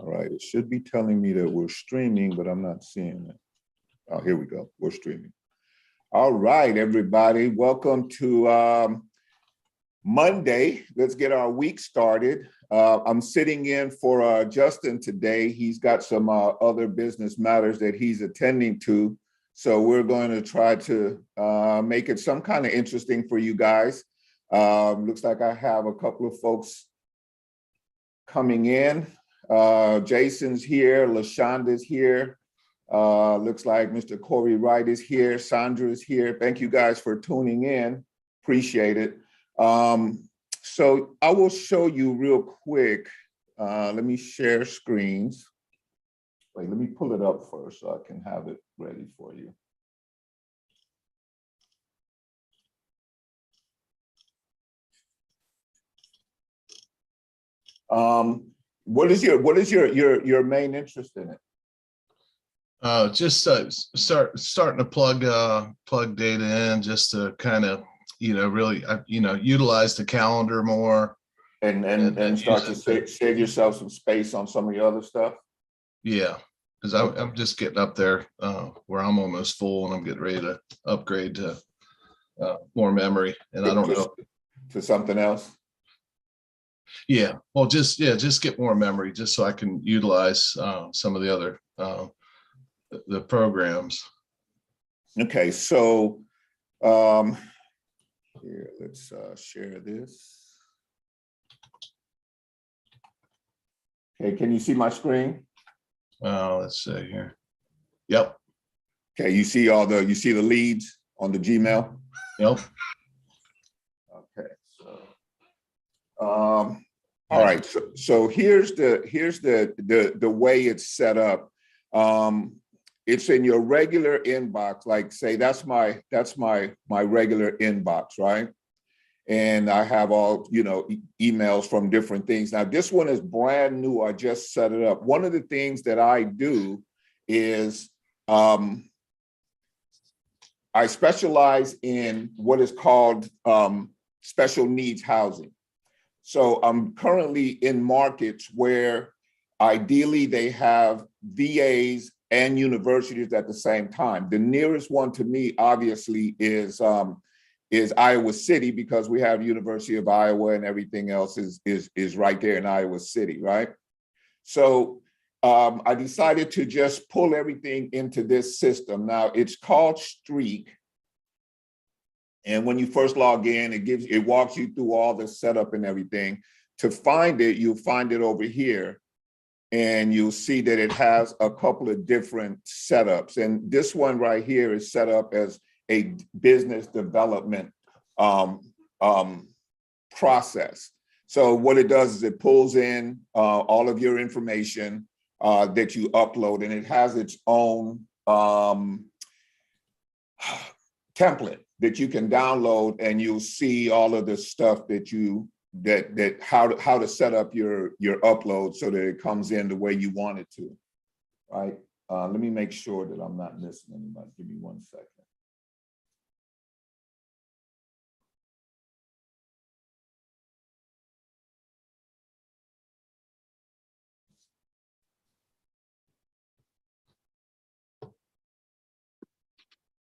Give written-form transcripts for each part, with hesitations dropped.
All right, it should be telling me that we're streaming, but I'm not seeing it. Oh, here we go. We're streaming. All right, everybody. Welcome to Monday. Let's get our week started. I'm sitting in for Justin today. He's got some other business matters that he's attending to. So we're going to try to make it some kind of interesting for you guys. Looks like I have a couple of folks coming in. Jason's here, LaShonda's here. Looks like Mr. Corey Wright is here, Sandra is here. Thank you guys for tuning in, appreciate it. So I will show you real quick. Let me share screens. Wait, let me pull it up first so I can have it ready for you. What is your main interest in it? Just starting to plug data in, just to kind of really utilize the calendar more and start to save yourself some space on some of your other stuff. Yeah, because I'm just getting up there where I'm almost full, and I'm getting ready to upgrade to more memory, and I don't know to something else. Yeah, well, just get more memory, just so I can utilize some of the other the programs. Okay, so here, let's share this. Okay, can you see my screen? Let's see here. Yep. Okay, you see the leads on the Gmail? Yep. Okay, so all right, so here's the way it's set up. It's in your regular inbox, like say that's my regular inbox, right? And I have all emails from different things. Now this one is brand new. I just set it up. One of the things that I do is I specialize in what is called special needs housing. So I'm currently in markets where ideally they have VAs and universities at the same time. The nearest one to me, obviously, is Iowa City, because we have University of Iowa and everything else is right there in Iowa City, right? So I decided to just pull everything into this system. Now it's called Streak. And when you first log in, it walks you through all the setup and everything. To find it, you'll find it over here. And you'll see that it has a couple of different setups. And this one right here is set up as a business development process. So what it does is it pulls in all of your information that you upload, and it has its own template that you can download, and you'll see all of the stuff that how to set up your upload so that it comes in the way you want it to, right? Let me make sure that I'm not missing anybody. Give me 1 second.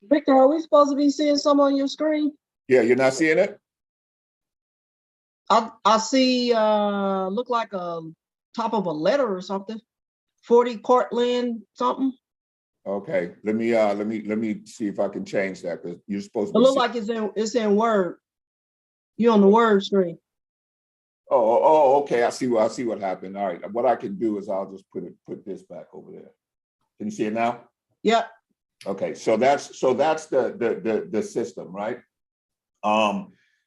Victor, are we supposed to be seeing some on your screen? Yeah, you're not seeing it? I see look like a top of a letter or something. 40 Cortland something. Okay, let me see if I can change that, because you're supposed to. It looks like it's in Word. You're on the Word screen. Oh, okay. I see what happened. All right. What I can do is I'll just put this back over there. Can you see it now? Yep. Okay, so that's the system, right?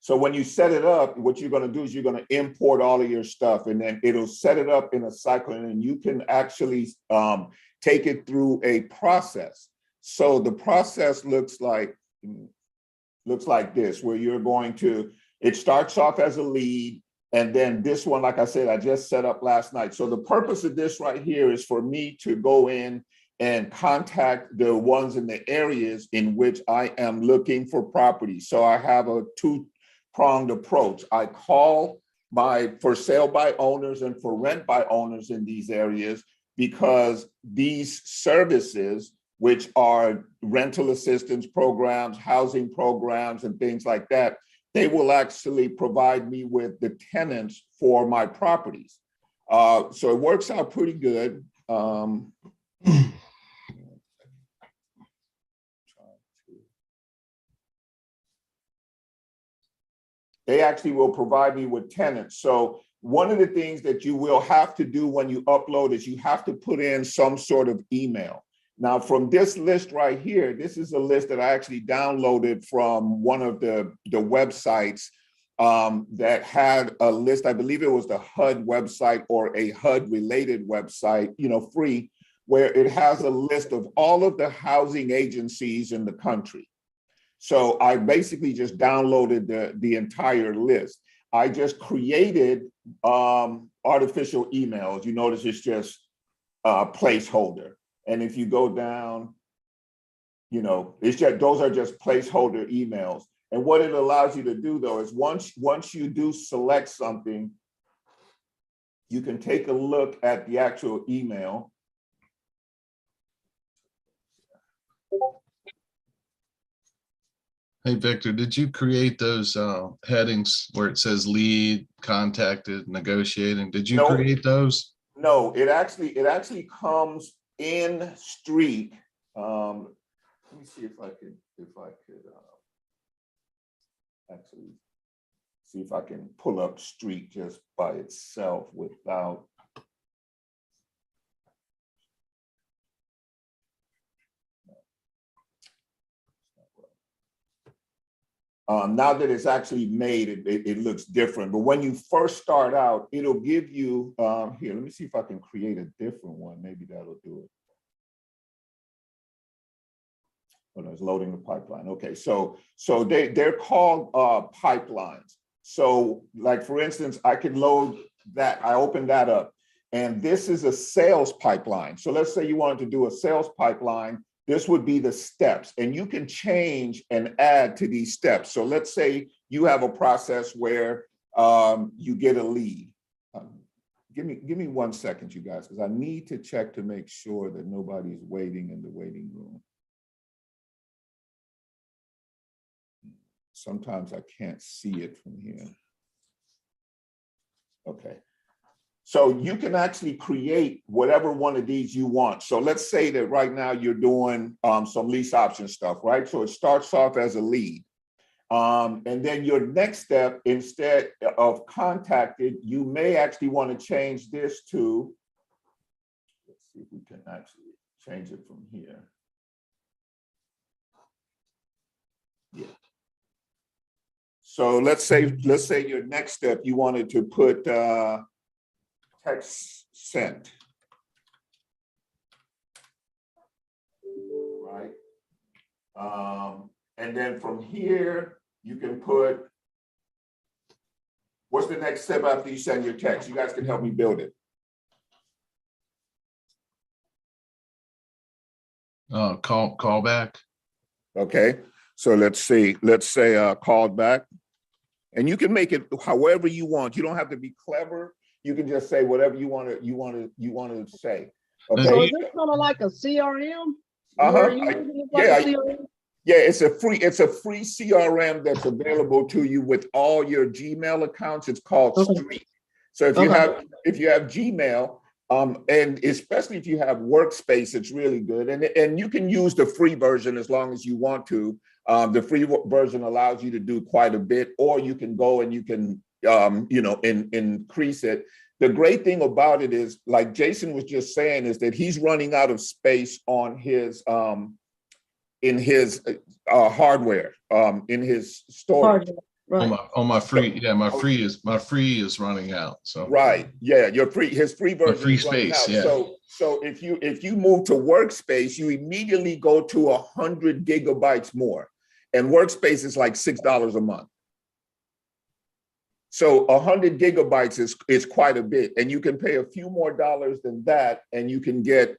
So when you set it up, what you're going to do is you're going to import all of your stuff, and then it'll set it up in a cycle, and you can actually take it through a process. So the process looks like this, where you're going to, it starts off as a lead, and then this one, like I said, I just set up last night. So the purpose of this right here is for me to go in and contact the ones in the areas in which I am looking for property. So I have a two-pronged approach. I call for sale by owners and for rent by owners in these areas, because these services, which are rental assistance programs, housing programs, and things like that, they will actually provide me with the tenants for my properties. So it works out pretty good. They actually will provide me with tenants. So one of the things that you will have to do when you upload is you have to put in some sort of email. Now, from this list right here, this is a list that I actually downloaded from one of the websites that had a list. I believe it was the HUD website or a HUD related website, free, where it has a list of all of the housing agencies in the country. So I basically just downloaded the entire list. I just created artificial emails. You notice it's just a placeholder. And if you go down, it's just, those are just placeholder emails. And what it allows you to do though is once you do select something, you can take a look at the actual email. Hey, Victor, did you create those headings where it says lead, contacted, negotiating? Did you create those? No, it actually comes in Street. Let me see if I could actually see if I can pull up Street just by itself without. Now that it's actually made, it looks different. But when you first start out, it'll give you, here, let me see if I can create a different one. Maybe that'll do it. Oh, no, it's loading the pipeline. Okay, so they're called pipelines. So like, for instance, I could load that. I opened that up. And this is a sales pipeline. So let's say you wanted to do a sales pipeline. This would be the steps, and you can change and add to these steps. So let's say you have a process where you get a lead. Give me 1 second, you guys, because I need to check to make sure that nobody's waiting in the waiting room. Sometimes I can't see it from here. Okay. So you can actually create whatever one of these you want. So let's say that right now you're doing some lease option stuff, right? So it starts off as a lead. And then your next step, instead of contacted, you may actually want to change this to, let's see if we can actually change it from here. Yeah. So let's say your next step, you wanted to put text sent, right? And then from here, you can put, what's the next step after you send your text? You guys can help me build it. Call back. Okay, so let's say called back. And you can make it however you want. You don't have to be clever. You can just say whatever you want to say. Okay. So is this kind of like a CRM? Yeah, it's a free CRM that's available to you with all your Gmail accounts. It's called Street. So if you have Gmail, and especially if you have Workspace, it's really good. And you can use the free version as long as you want to. The free version allows you to do quite a bit, or you can go and you can increase it. The great thing about it is, like Jason was just saying, is that he's running out of space on his in his hardware, in his storage. Right. On my free, yeah, my free is running out. So right, yeah, his free version free is running space, out. yeah. So if you move to Workspace, you immediately go to 100 gigabytes more, and Workspace is like $6 a month. So 100 gigabytes is quite a bit, and you can pay a few more dollars than that, and you can get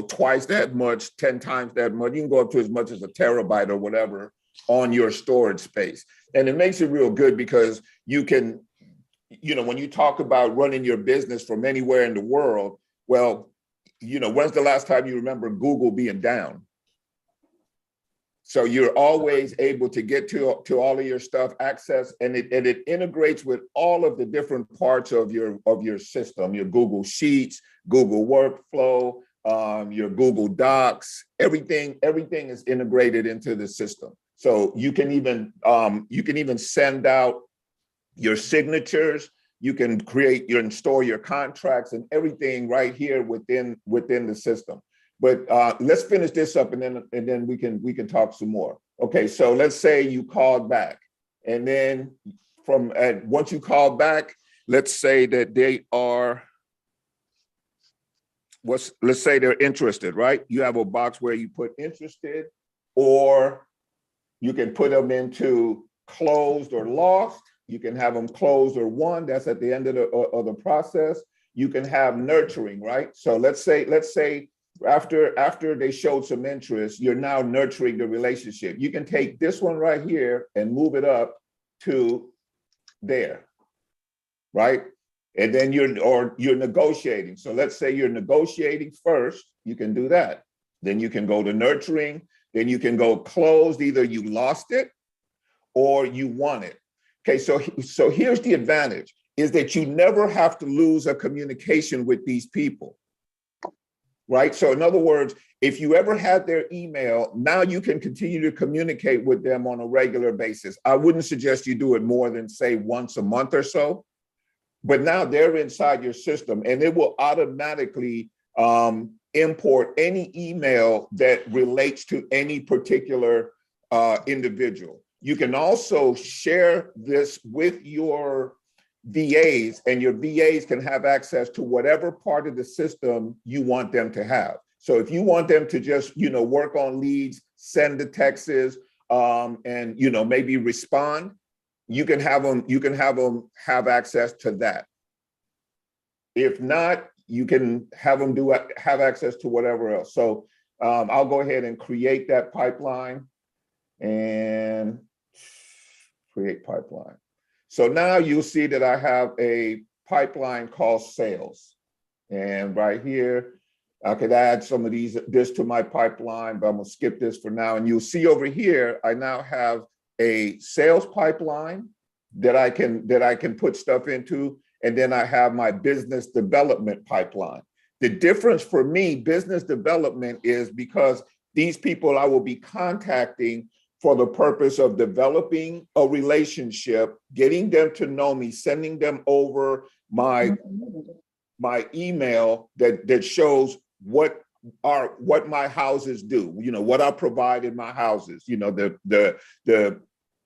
twice that much, 10 times that much. You can go up to as much as a terabyte or whatever on your storage space. And it makes it real good because you can when you talk about running your business from anywhere in the world, well, when's the last time you remember Google being down? So you're always able to get to all of your stuff, access, and it integrates with all of the different parts of your system, your Google Sheets, Google Workflow, your Google Docs, everything is integrated into the system. So you can even send out your signatures, you can create and store your contracts and everything right here within the system. But let's finish this up, and then we can talk some more. Okay, so let's say you called back, and then once you call back, let's say that they are, let's say they're interested, right? You have a box where you put interested, or you can put them into closed or lost. You can have them closed or won. That's at the end of the process. You can have nurturing, right? So let's say after they showed some interest, you're now nurturing the relationship. You can take this one right here and move it up to there, right? And then you're negotiating. So let's say you're negotiating first, you can do that. Then you can go to nurturing, then you can go closed. Either you lost it or you won it. Okay, so here's the advantage, is that you never have to lose a communication with these people. Right? So in other words, if you ever had their email, now you can continue to communicate with them on a regular basis. I wouldn't suggest you do it more than, say, once a month or so, but now they're inside your system, and it will automatically import any email that relates to any particular individual. You can also share this with your VAs, and your VAs can have access to whatever part of the system you want them to have. So if you want them to just, work on leads, send the texts, and, maybe respond, you can have them have access to that. If not, you can have them have access to whatever else. So I'll go ahead and create that pipeline and create pipeline. So now you'll see that I have a pipeline called sales. And right here, I could add some of this to my pipeline, but I'm gonna skip this for now. And you'll see over here, I now have a sales pipeline that I can put stuff into. And then I have my business development pipeline. The difference for me, business development, is because these people I will be contacting for the purpose of developing a relationship, getting them to know me, sending them over my email that shows what my houses do, what I provide in my houses, the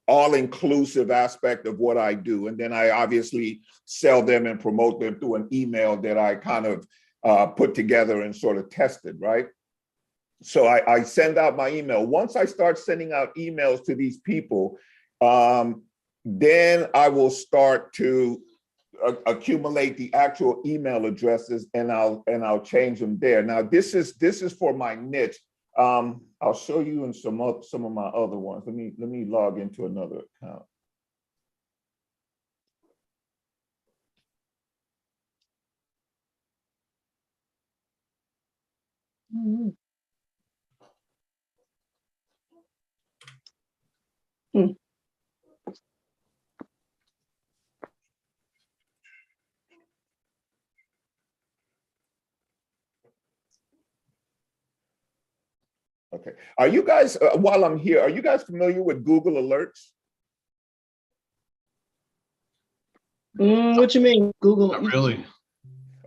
all-inclusive aspect of what I do. And then I obviously sell them and promote them through an email that I kind of put together and sort of tested, right? So I send out my email. Once I start sending out emails to these people, then I will start to accumulate the actual email addresses, and I'll change them there. Now this is for my niche. I'll show you in some of my other ones. Let me log into another account. Mm-hmm. Okay. Are you guys, while I'm here, are you guys familiar with Google Alerts? What you mean, Google? Not really.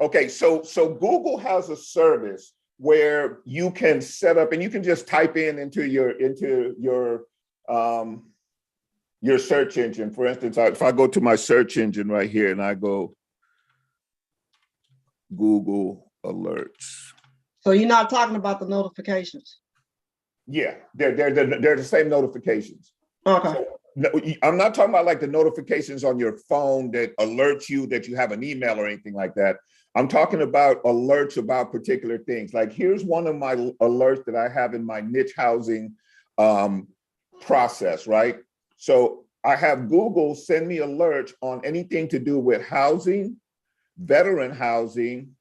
Okay, so Google has a service where you can set up, and you can just type into your search engine. For instance, if I go to my search engine right here and I go Google Alerts. So you're not talking about the notifications? Yeah, they're the same notifications. Okay. So, I'm not talking about like the notifications on your phone that alert you that you have an email or anything like that. I'm talking about alerts about particular things. Like here's one of my alerts that I have in my niche housing process, right? So I have Google send me alerts on anything to do with housing, veteran housing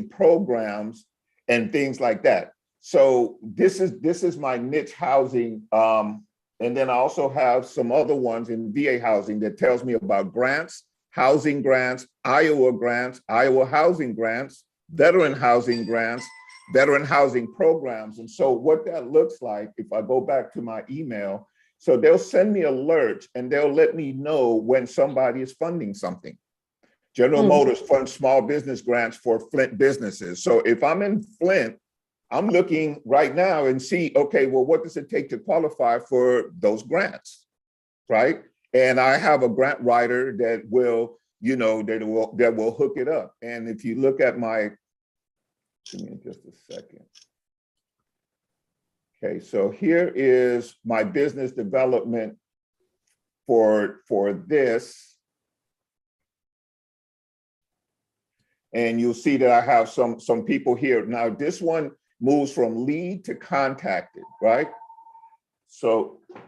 programs, and things like that. So this is my niche housing. And then I also have some other ones in VA housing that tells me about grants, housing grants, Iowa housing grants, veteran housing programs. And so what that looks like, if I go back to my email, so they'll send me alerts and they'll let me know when somebody is funding something. General Motors funds small business grants for Flint businesses. So if I'm in Flint, I'm looking right now and see, okay, well, what does it take to qualify for those grants, right? And I have a grant writer that will, that will hook it up. And if you look at my, give me just a second. Okay, so here is my business development for this. And you'll see that I have some people here. Now this one moves from lead to contacted, right? So of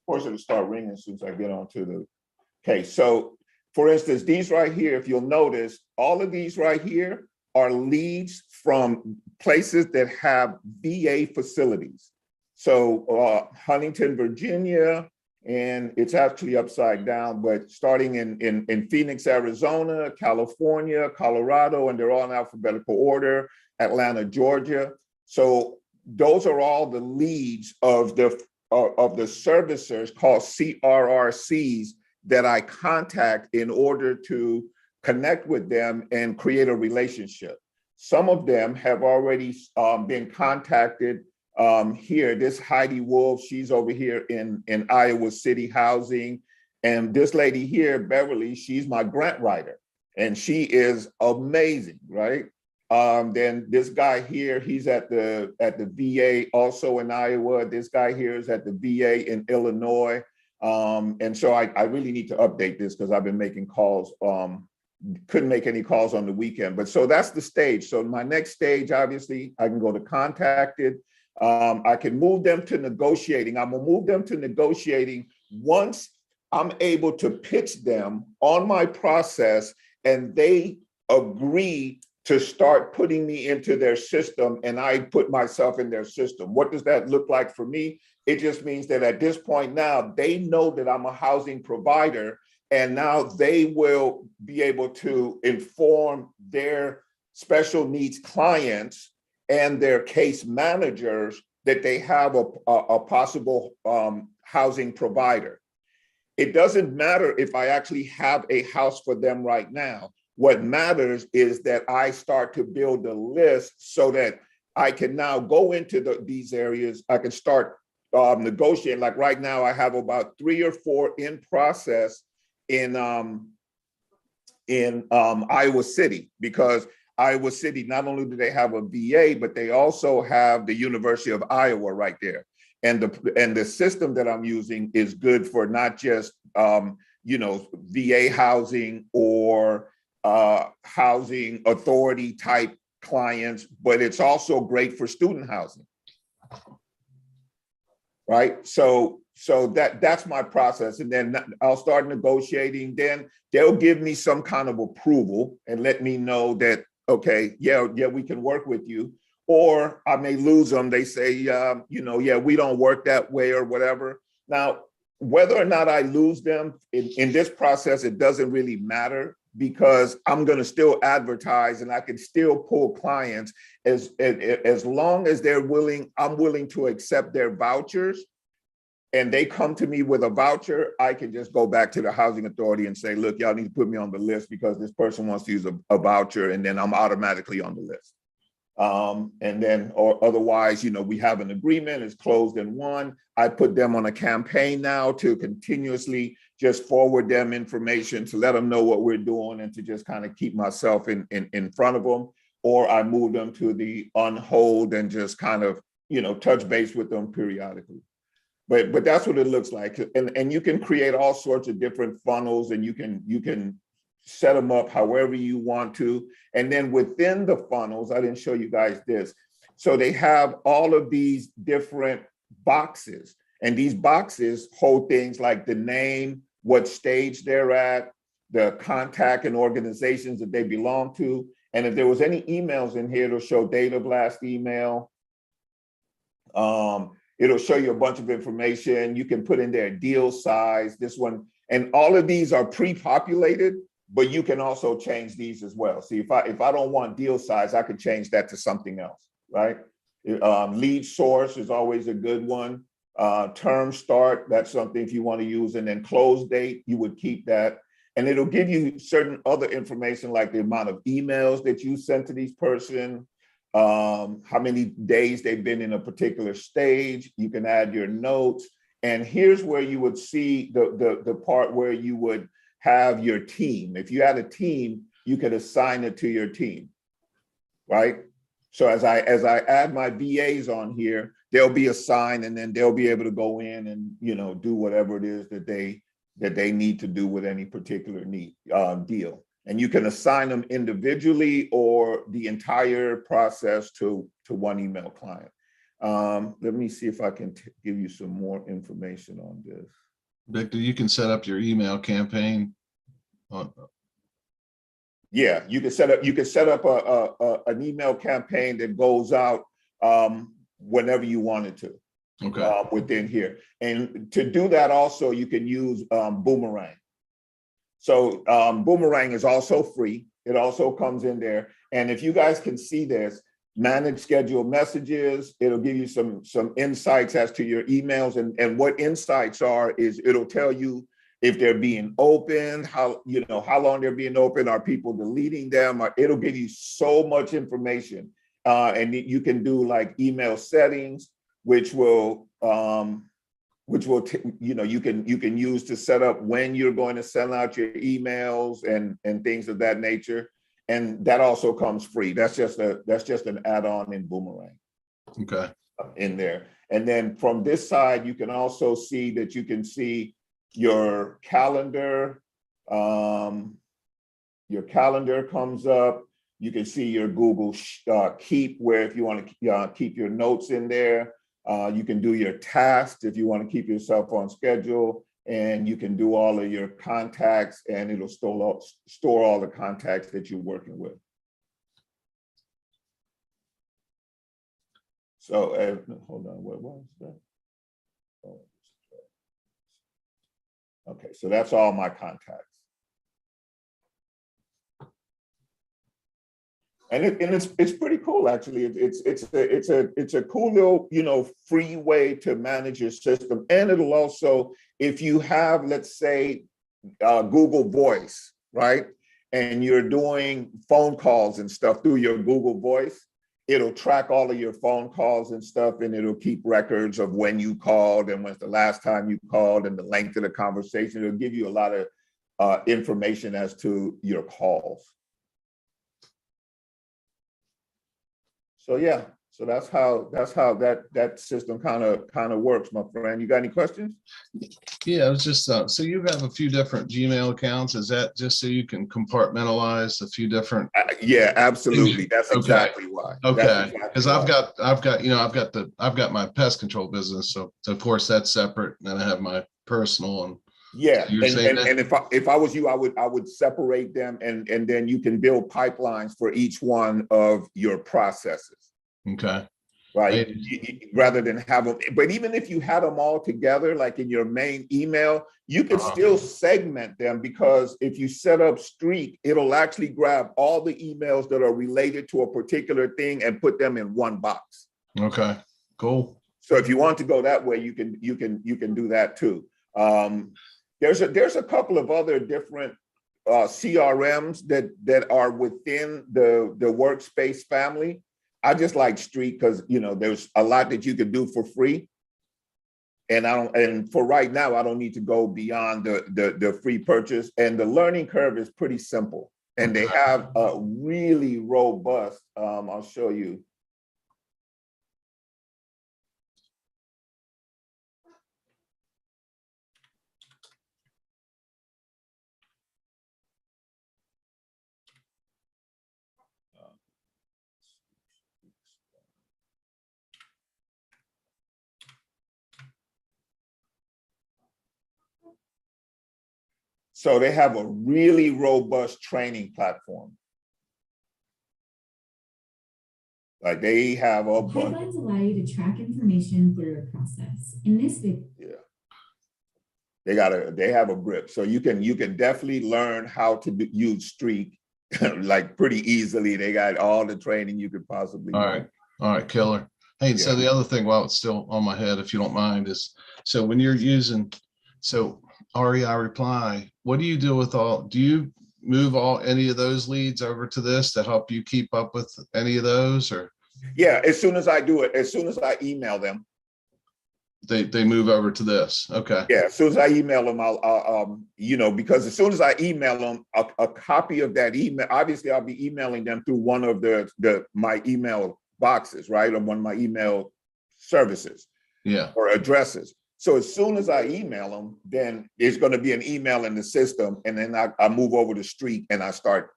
course it'll start ringing as soon as I get onto the, okay, so for instance, these right here, if you'll notice, all of these right here are leads from places that have VA facilities. So Huntington, Virginia, and it's actually upside down, but starting in Phoenix, Arizona, California, Colorado, and they're all in alphabetical order, Atlanta, Georgia. So those are all the leads of the servicers called CRRCs that I contact in order to connect with them and create a relationship. Some of them have already been contacted. Here, this Heidi Wolf, she's over here in Iowa City Housing. And this lady here, Beverly, she's my grant writer. And she is amazing, right? Then this guy here, he's at the VA also in Iowa. This guy here is at the VA in Illinois. And so I really need to update this because I've been making calls, couldn't make any calls on the weekend. But so that's the stage. So my next stage, obviously, I can go to contacted. I can move them to negotiating. I'm gonna move them to negotiating once I'm able to pitch them on my process and they agree to start putting me into their system and I put myself in their system. What does that look like for me? It just means that at this point now, they know that I'm a housing provider and now they will be able to inform their special needs clients and their case managers that they have a possible housing provider. It doesn't matter if I actually have a house for them right now. What matters is that I start to build a list so that I can now go into these areas. I can start negotiating. Like right now, I have about 3 or 4 in process in Iowa City, because Iowa City, not only do they have a VA, but they also have the University of Iowa right there. And the system that I'm using is good for not just VA housing or housing authority type clients, but it's also great for student housing, right? So that's my process. And then I'll start negotiating. Then they'll give me some kind of approval and let me know that, okay, yeah, we can work with you. Or I may lose them. They say, yeah, we don't work that way or whatever. Now, whether or not I lose them in this process, it doesn't really matter, because I'm going to still advertise and I can still pull clients as long as they're willing. I'm willing to accept their vouchers and they come to me with a voucher. I can just go back to the housing authority and say, look, y'all need to put me on the list because this person wants to use a voucher, and then I'm automatically on the list. And then, or otherwise, we have an agreement, it's closed and won. I put them on a campaign now to continuously just forward them information to let them know what we're doing and to just kind of keep myself in front of them. Or I move them to the on hold and just kind of, touch base with them periodically. But that's what it looks like. And you can create all sorts of different funnels, and you can set them up however you want to. And then within the funnels, I didn't show you guys this. So they have all of these different boxes, and these boxes hold things like the name, what stage they're at, the contact and organizations that they belong to. And if there was any emails in here, it'll show data blast email. It'll show you a bunch of information. You can put in there deal size, this one, and all of these are pre-populated, but you can also change these as well. See, if I don't want deal size, I could change that to something else, right? Lead source is always a good one. Term start, that's something if you want to use, and then close date, you would keep that. And it'll give you certain other information like the amount of emails that you sent to these person, how many days they've been in a particular stage. You can add your notes. And here's where you would see the part where you would have your team. If you had a team, you could assign it to your team, right? So as I add my VAs on here, they'll be assigned, and then they'll be able to go in and, you know, do whatever it is that they need to do with any particular deal. And you can assign them individually or the entire process to one email client. Let me see if I can give you some more information on this. Victor, you can set up your email campaign. Yeah, you can set up an email campaign that goes out whenever you want it to. Okay. Within here. And to do that also, you can use Boomerang. So Boomerang is also free. It also comes in there. And if you guys can see this, manage scheduled messages, it'll give you some insights as to your emails. And what insights are is it'll tell you if they're being opened, how long they're being open, are people deleting them, it'll give you so much information. And you can do like email settings, which will you can use to set up when you're going to send out your emails and things of that nature. And that also comes free. That's just an add-on in Boomerang. Okay. In there. And then from this side, you can also see that you can see your calendar. Your calendar comes up. You can see your Google Keep, where if you want to keep your notes in there. You can do your tasks if you want to keep yourself on schedule, and you can do all of your contacts, and it'll store all the contacts that you're working with. So hold on, what was that? Oh, okay, so that's all my contacts. And it's pretty cool, actually. It's a cool little, free way to manage your system. And it'll also, if you have, let's say, Google Voice, right? And you're doing phone calls and stuff through your Google Voice, it'll track all of your phone calls and stuff, and it'll keep records of when you called and when's the last time you called and the length of the conversation. It'll give you a lot of information as to your calls. So yeah, so that's how that system kind of works, my friend. You got any questions? Yeah, it's just so you have a few different Gmail accounts. Is that just so you can compartmentalize a few different? Yeah, absolutely. That's Okay. exactly why. Okay, because I've got my pest control business, so of course that's separate. And then I have my personal and. Yeah, So and if I was you, I would separate them, and then you can build pipelines for each one of your processes. Okay. Right. Rather than have them, but even if you had them all together, like in your main email, you could still segment them, because if you set up Streak, it'll actually grab all the emails that are related to a particular thing and put them in one box. Okay, cool. So if you want to go that way, you can do that too. There's a couple of other different CRMs that are within the workspace family. I just like Streak because there's a lot that you can do for free, and for right now I don't need to go beyond the free purchase, and the learning curve is pretty simple, and they have a really robust. I'll show you. So they have a really robust training platform. Like they have a bunch. Pipelines allow you to track information through a process. In this video, Yeah. They have a grip. So you can definitely learn how to use Streak like pretty easily. They got all the training you could possibly All right, killer. Hey, so the other thing, while it's still on my head, if you don't mind, is so when you're using REI Reply, what do you do with do you move any of those leads over to this to help you keep up with any of those, or? Yeah, as soon as I do it, as soon as I email them, they move over to this. Okay. Yeah, as soon as I email them, I'll because as soon as I email them, a copy of that email, obviously I'll be emailing them through one of my email boxes, right? Or one of my email services. Yeah. Or addresses. So as soon as I email them, then there's going to be an email in the system, and then I move over to Streak and I start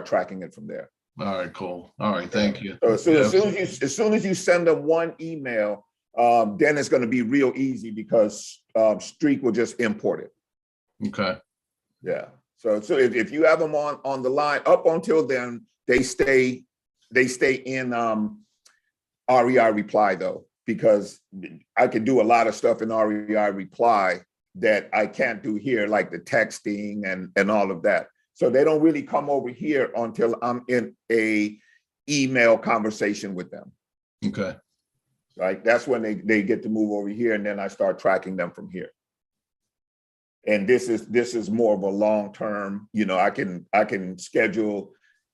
tracking it from there. All right, cool. All right, thank you. So as soon as you send them one email, then it's going to be real easy because Streak will just import it. Okay. Yeah. So if you have them on the line up until then, they stay in REI Reply though, because I can do a lot of stuff in REI Reply that I can't do here, like the texting and all of that. So they don't really come over here until I'm in a email conversation with them. Okay. Right. That's when they get to move over here, and then I start tracking them from here. And this is more of a long term, I can schedule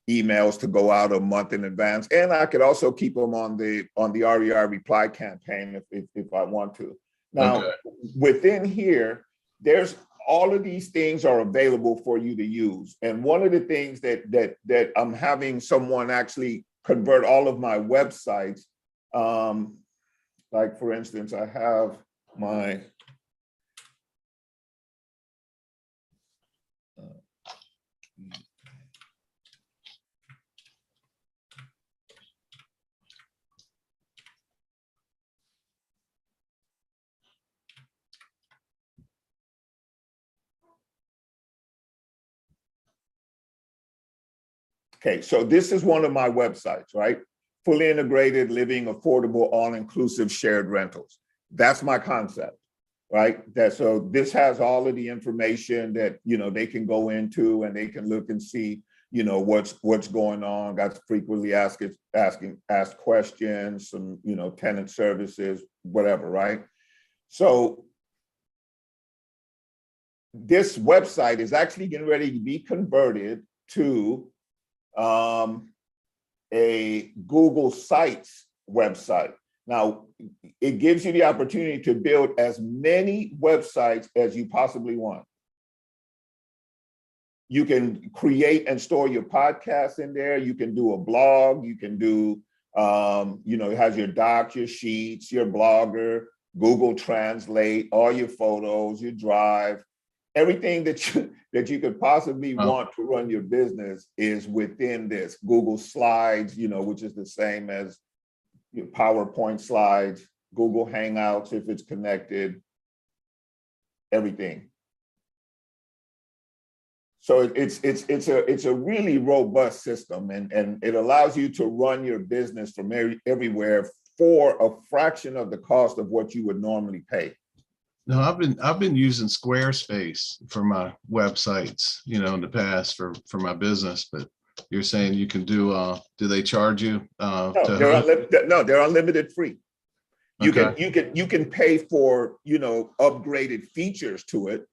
emails to go out a month in advance, and I could also keep them on the REI Reply campaign if I want to. Now, within here, there's all of these things are available for you to use. And one of the things that I'm having someone actually convert all of my websites. Like for instance, I have my okay, so this is one of my websites, right? Fully integrated, living, affordable, all-inclusive shared rentals. That's my concept, right? So this has all of the information that, they can go into, and they can look and see, what's going on, got frequently asked questions, some, tenant services, whatever, right? So this website is actually getting ready to be converted to a Google Sites website. Now, it gives you the opportunity to build as many websites as you possibly want. You can create and store your podcast in there. You can do a blog. You can do, it has your docs, your sheets, your blogger, Google Translate, all your photos, your Drive. Everything that you could possibly want to run your business is within this. Google Slides, which is the same as your PowerPoint slides, Google Hangouts if it's connected, everything. So it's a really robust system, and it allows you to run your business from everywhere for a fraction of the cost of what you would normally pay. No, I've been using Squarespace for my websites, in the past for my business, but you're saying you can do they charge you? No, they're unlimited free. You can pay for, upgraded features to it,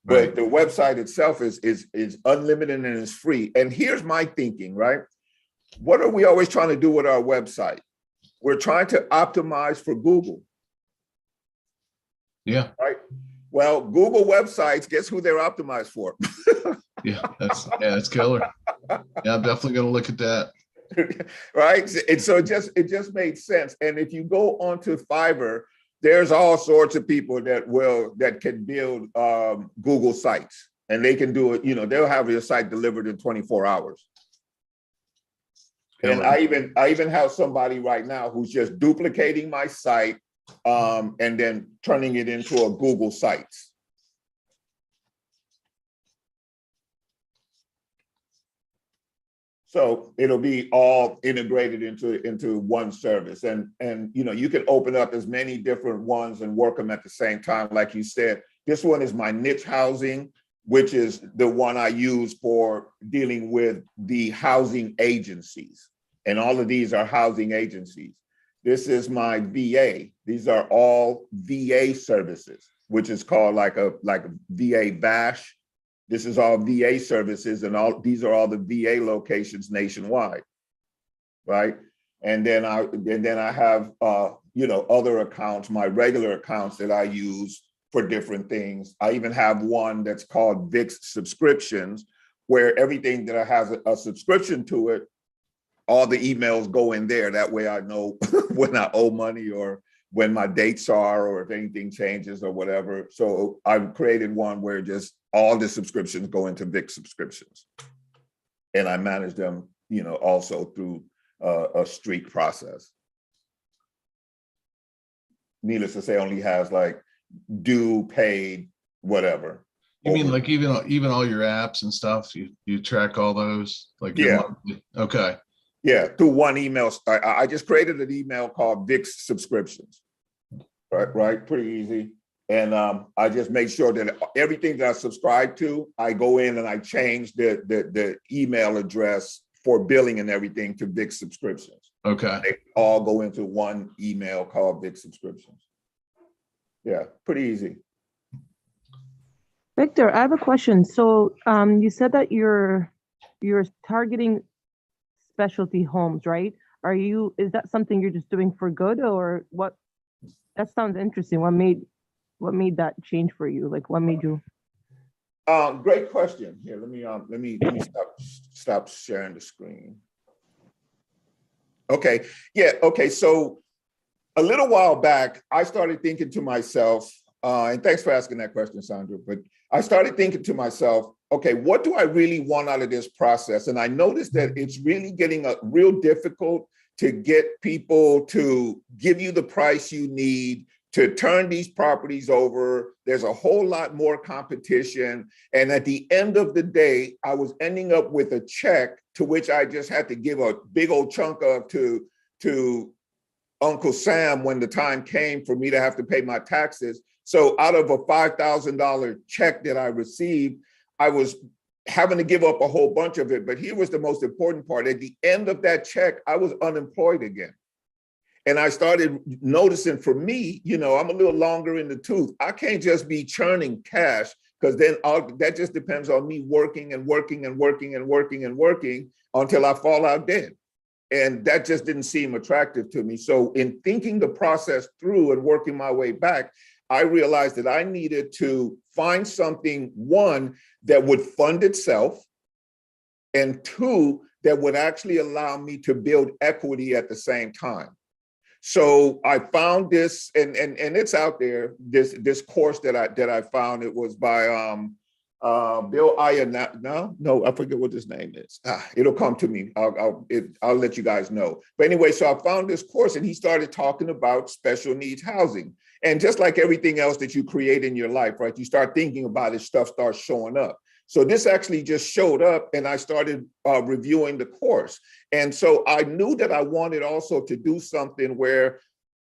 but Right. the website itself is unlimited and is free. And here's my thinking, right? What are we always trying to do with our website? We're trying to optimize for Google. Yeah. Right. Well, Google websites, guess who they're optimized for? Yeah, that's killer. Yeah, I'm definitely going to look at that. Right. And so it just made sense. And if you go onto Fiverr, there's all sorts of people that can build Google sites, and they can do it. They'll have your site delivered in 24 hours. Killer. And I even have somebody right now who's just duplicating my site and then turning it into a Google Sites. So it'll be all integrated into one service. And you can open up as many different ones and work them at the same time. Like you said, this one is my niche housing, which is the one I use for dealing with the housing agencies. And all of these are housing agencies. This is my VA. These are all VA services, which is called like a VA VASH. This is all VA services, and these are all the VA locations nationwide, right? And then I have other accounts, my regular accounts that I use for different things. I even have one that's called VIX subscriptions, where everything that has a subscription to it, all the emails go in there. That way I know when I owe money or when my dates are, or if anything changes or whatever. So I've created one where just all the subscriptions go into VIX subscriptions. And I manage them, also through a streak process. Needless to say, only has like due, paid, whatever. You mean like even all your apps and stuff, you track all those? Like your monthly? Okay. Yeah, through one email. I just created an email called VIX subscriptions. Right, pretty easy. And I just make sure that everything that I subscribe to, I go in and I change the email address for billing and everything to VIX subscriptions. Okay. They all go into one email called VIX subscriptions. Yeah, pretty easy. Victor, I have a question. So you said that you're targeting specialty homes, right? Is that something you're just doing for good, or what? That sounds interesting. What made that change for you? Like, what made you? Great question. Here, let me stop sharing the screen. Okay. Yeah. Okay. So a little while back, I started thinking to myself, and thanks for asking that question, Sandra, but I started thinking to myself, okay, what do I really want out of this process? And I noticed that it's really getting real difficult to get people to give you the price you need to turn these properties over. There's a whole lot more competition. And at the end of the day, I was ending up with a check to which I just had to give a big old chunk of to Uncle Sam when the time came for me to have to pay my taxes. So out of a $5,000 check that I received, I was having to give up a whole bunch of it. But here was the most important part. At the end of that check, I was unemployed again. And I started noticing, for me, I'm a little longer in the tooth. I can't just be churning cash, because then that just depends on me working and working and working and working and working until I fall out dead. And that just didn't seem attractive to me. So in thinking the process through and working my way back, I realized that I needed to find something, one, that would fund itself, and two, that would actually allow me to build equity at the same time. So I found this, and it's out there, this course that I found. It was by Bill Ian. No, I forget what his name is. It'll come to me. I'll let you guys know. But anyway, so I found this course, and he started talking about special needs housing. And just like everything else that you create in your life, right? You start thinking about it, stuff starts showing up. So this actually just showed up, and I started reviewing the course. And so I knew that I wanted also to do something where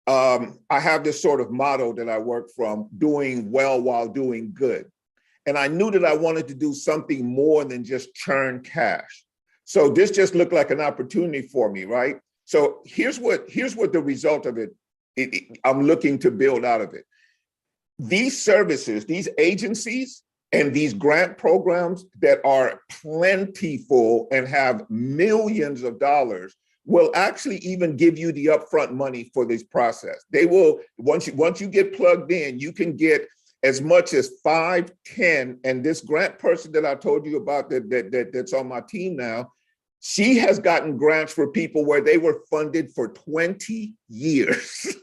I have this sort of motto that I work from: doing well while doing good. And I knew that I wanted to do something more than just churn cash. So this just looked like an opportunity for me, right? So here's what the result of it, I'm looking to build out of it. These services, these agencies, and these grant programs that are plentiful and have millions of dollars will actually even give you the upfront money for this process. They will, once you get plugged in, you can get as much as 5, 10, and this grant person that I told you about that's on my team now, she has gotten grants for people where they were funded for 20 years.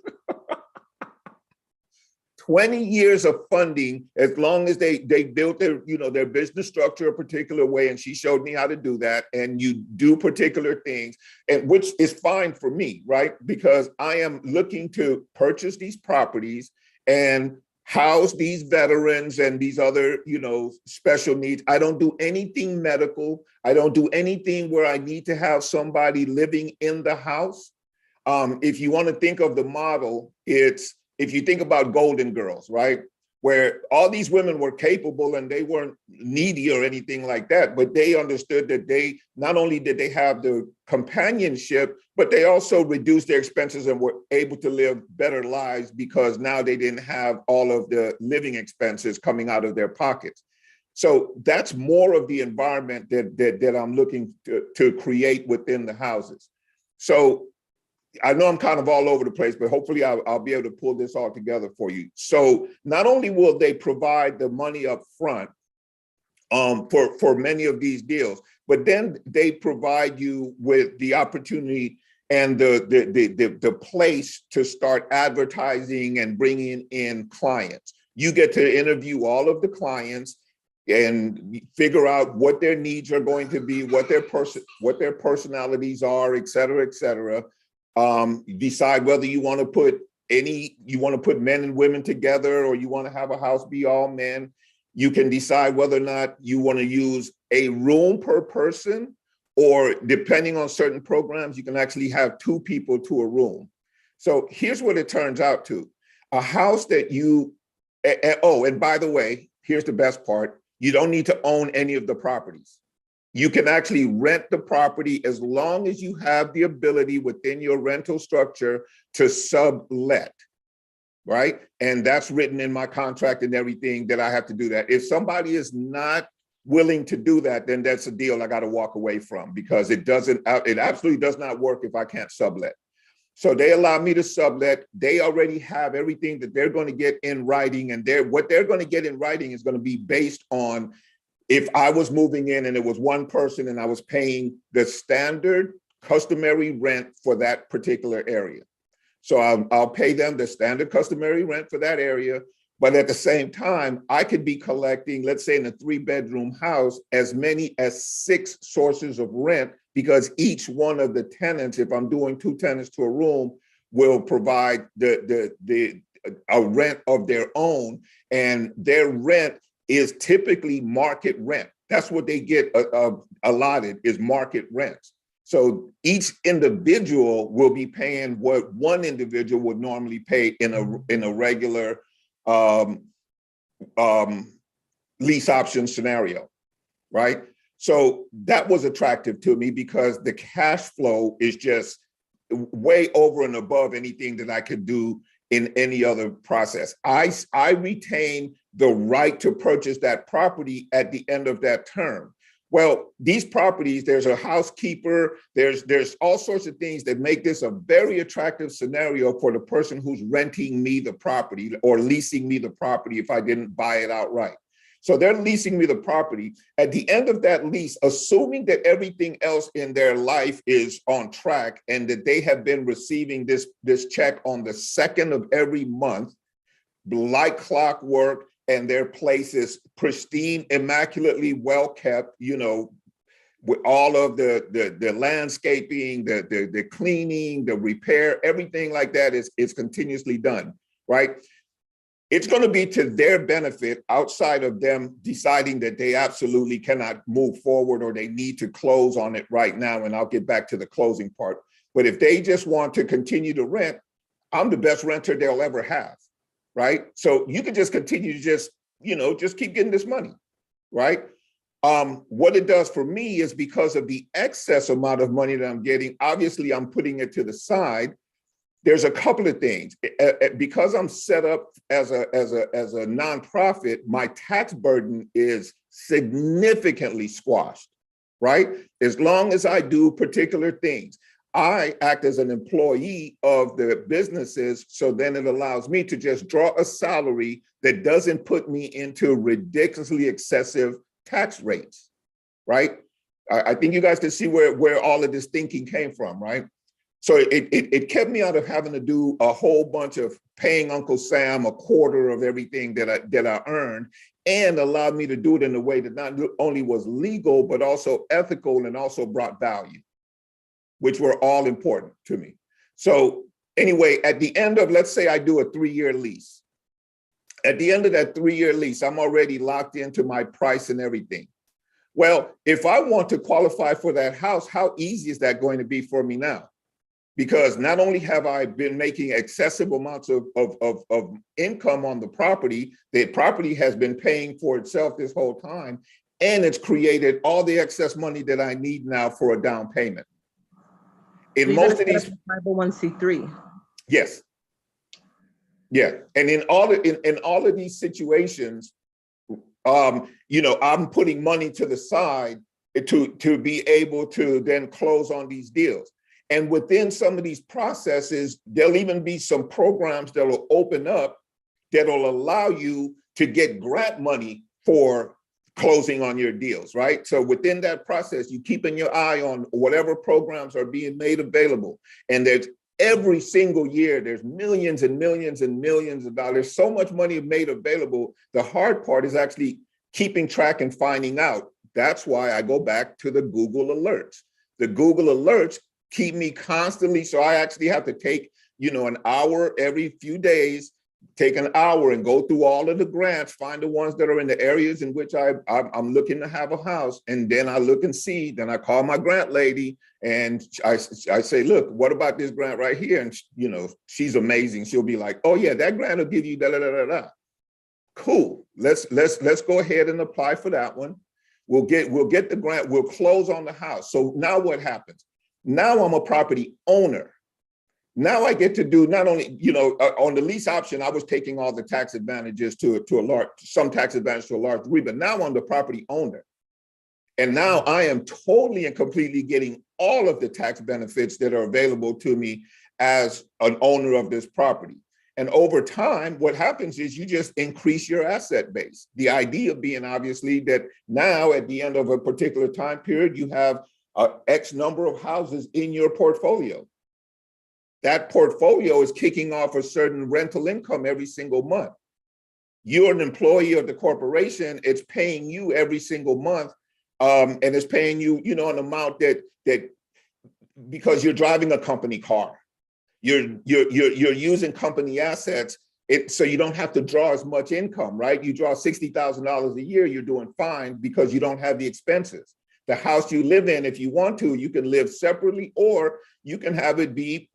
20 years of funding, as long as they built their business structure a particular way, and she showed me how to do that. And you do particular things, and which is fine for me, right? Because I am looking to purchase these properties and house these veterans and these other, special needs. I don't do anything medical. I don't do anything where I need to have somebody living in the house. If you want to think of the model, it's, if you think about Golden Girls, right? Where all these women were capable and they weren't needy or anything like that, but they understood that they, not only did they have the companionship, but they also reduced their expenses and were able to live better lives because now they didn't have all of the living expenses coming out of their pockets. So that's more of the environment that I'm looking to create within the houses. So I know I'm kind of all over the place, but hopefully I'll be able to pull this all together for you. So not only will they provide the money up front for many of these deals, but then they provide you with the opportunity and the place to start advertising and bringing in clients. You get to interview all of the clients and figure out what their needs are going to be, what their personalities are, et cetera, et cetera. Decide whether you want to put men and women together, or you want to have a house be all men. You can decide whether or not you want to use a room per person, or depending on certain programs, you can actually have 2 people to a room. So here's what it turns out to. A house that and by the way, here's the best part. You don't need to own any of the properties. You can actually rent the property as long as you have the ability within your rental structure to sublet, right? And that's written in my contract and everything that I have to do that. If somebody is not willing to do that, then that's a deal I got to walk away from, because it absolutely does not work if I can't sublet. So they allow me to sublet. They already have everything that they're going to get in writing, and what they're going to get in writing is going to be based on if I was moving in and it was one person and I was paying the standard customary rent for that particular area. So I'll pay them the standard customary rent for that area. But at the same time, I could be collecting, let's say in a 3-bedroom house, as many as 6 sources of rent, because each one of the tenants, if I'm doing 2 tenants to a room, will provide a rent of their own, and their rent is typically market rent. That's what they get allotted, is market rents. So each individual will be paying what one individual would normally pay in a regular lease option scenario, right? So that was attractive to me because the cash flow is just way over and above anything that I could do in any other process. I retain the right to purchase that property at the end of that term. Well, these properties, there's a housekeeper, there's all sorts of things that make this a very attractive scenario for the person who's renting me the property or leasing me the property if I didn't buy it outright. So they're leasing me the property. At the end of that lease, assuming that everything else in their life is on track and that they have been receiving this check on the 2nd of every month, like clockwork, and their place is pristine, immaculately well kept, with all of the landscaping, the cleaning, the repair, everything like that is continuously done, right? It's going to be to their benefit, outside of them deciding that they absolutely cannot move forward or they need to close on it right now. And I'll get back to the closing part. But if they just want to continue to rent, I'm the best renter they'll ever have, right? So you can just continue to just keep getting this money, right? What it does for me is, because of the excess amount of money that I'm getting, obviously I'm putting it to the side. There's a couple of things. Because I'm set up as a nonprofit, my tax burden is significantly squashed, right? As long as I do particular things, I act as an employee of the businesses, so then it allows me to just draw a salary that doesn't put me into ridiculously excessive tax rates, right? I think you guys can see where all of this thinking came from, right? So it kept me out of having to do a whole bunch of paying Uncle Sam a quarter of everything that I earned, and allowed me to do it in a way that not only was legal, but also ethical and also brought value, which were all important to me. So anyway, at the end of, let's say I do a 3-year lease, At the end of that 3-year lease, I'm already locked into my price and everything. Well, if I want to qualify for that house, how easy is that going to be for me now? Because not only have I been making excessive amounts of income on the property has been paying for itself this whole time, and it's created all the excess money that I need now for a down payment. In most of these 501c3. Yes. Yeah. And in all of these situations, I'm putting money to the side to be able to then close on these deals. And within some of these processes, there'll even be some programs that will open up that will allow you to get grant money for closing on your deals, right? So within that process, you keeping your eye on whatever programs are being made available. And there's every single year, there's millions and millions and millions of dollars, so much money made available. The hard part is actually keeping track and finding out. That's why I go back to the Google alerts. The Google alerts keep me constantly. So I actually have to take, an hour every few days, take an hour and go through all of the grants, find the ones that are in the areas in which I'm looking to have a house. And then I look and see, then I call my grant lady and I say, look, what about this grant right here? And she's amazing. She'll be like, oh yeah, that grant will give you da da da da da. Cool. Let's go ahead and apply for that one. We'll get the grant. We'll close on the house. So now what happens? Now I'm a property owner. Now I get to do not only, on the lease option, I was taking all the tax advantages some tax advantage to a large degree, but now I'm the property owner. And now I am totally and completely getting all of the tax benefits that are available to me as an owner of this property. And over time, what happens is you just increase your asset base. The idea being obviously that now at the end of a particular time period, you have X number of houses in your portfolio. That portfolio is kicking off a certain rental income every single month. You're an employee of the corporation, it's paying you every single month, and it's paying you, an amount that because you're driving a company car. You're using company assets, so you don't have to draw as much income, right? You draw $60,000 a year, you're doing fine because you don't have the expenses. The house you live in, if you want to, you can live separately, or you can have it be,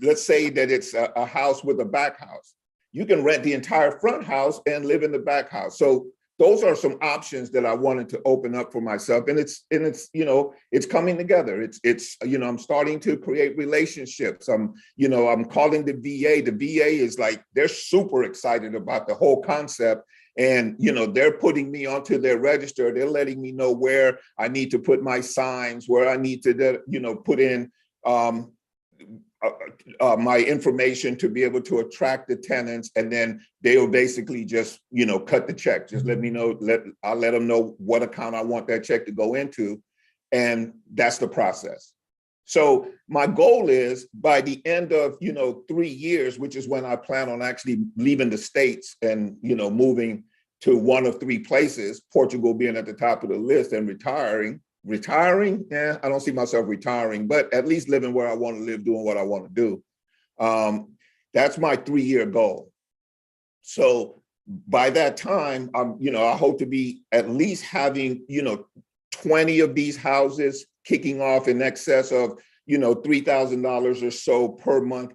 let's say that it's a house with a back house. You can rent the entire front house and live in the back house. So those are some options that I wanted to open up for myself. And it's coming together. It's I'm starting to create relationships. I'm calling the VA. The VA is like, they're super excited about the whole concept. And, they're putting me onto their register. They're letting me know where I need to put my signs, where I need to, put in my information to be able to attract the tenants. And then they'll basically just, cut the check. Just let me know, I'll let them know what account I want that check to go into. And that's the process. So my goal is by the end of, 3 years, which is when I plan on actually leaving the States and, moving to one of 3 places, Portugal being at the top of the list, and retiring. Yeah, I don't see myself retiring, but at least living where I want to live, doing what I want to do. That's my 3-year goal. So by that time, I hope to be at least having, 20 of these houses kicking off in excess of, $3,000 or so per month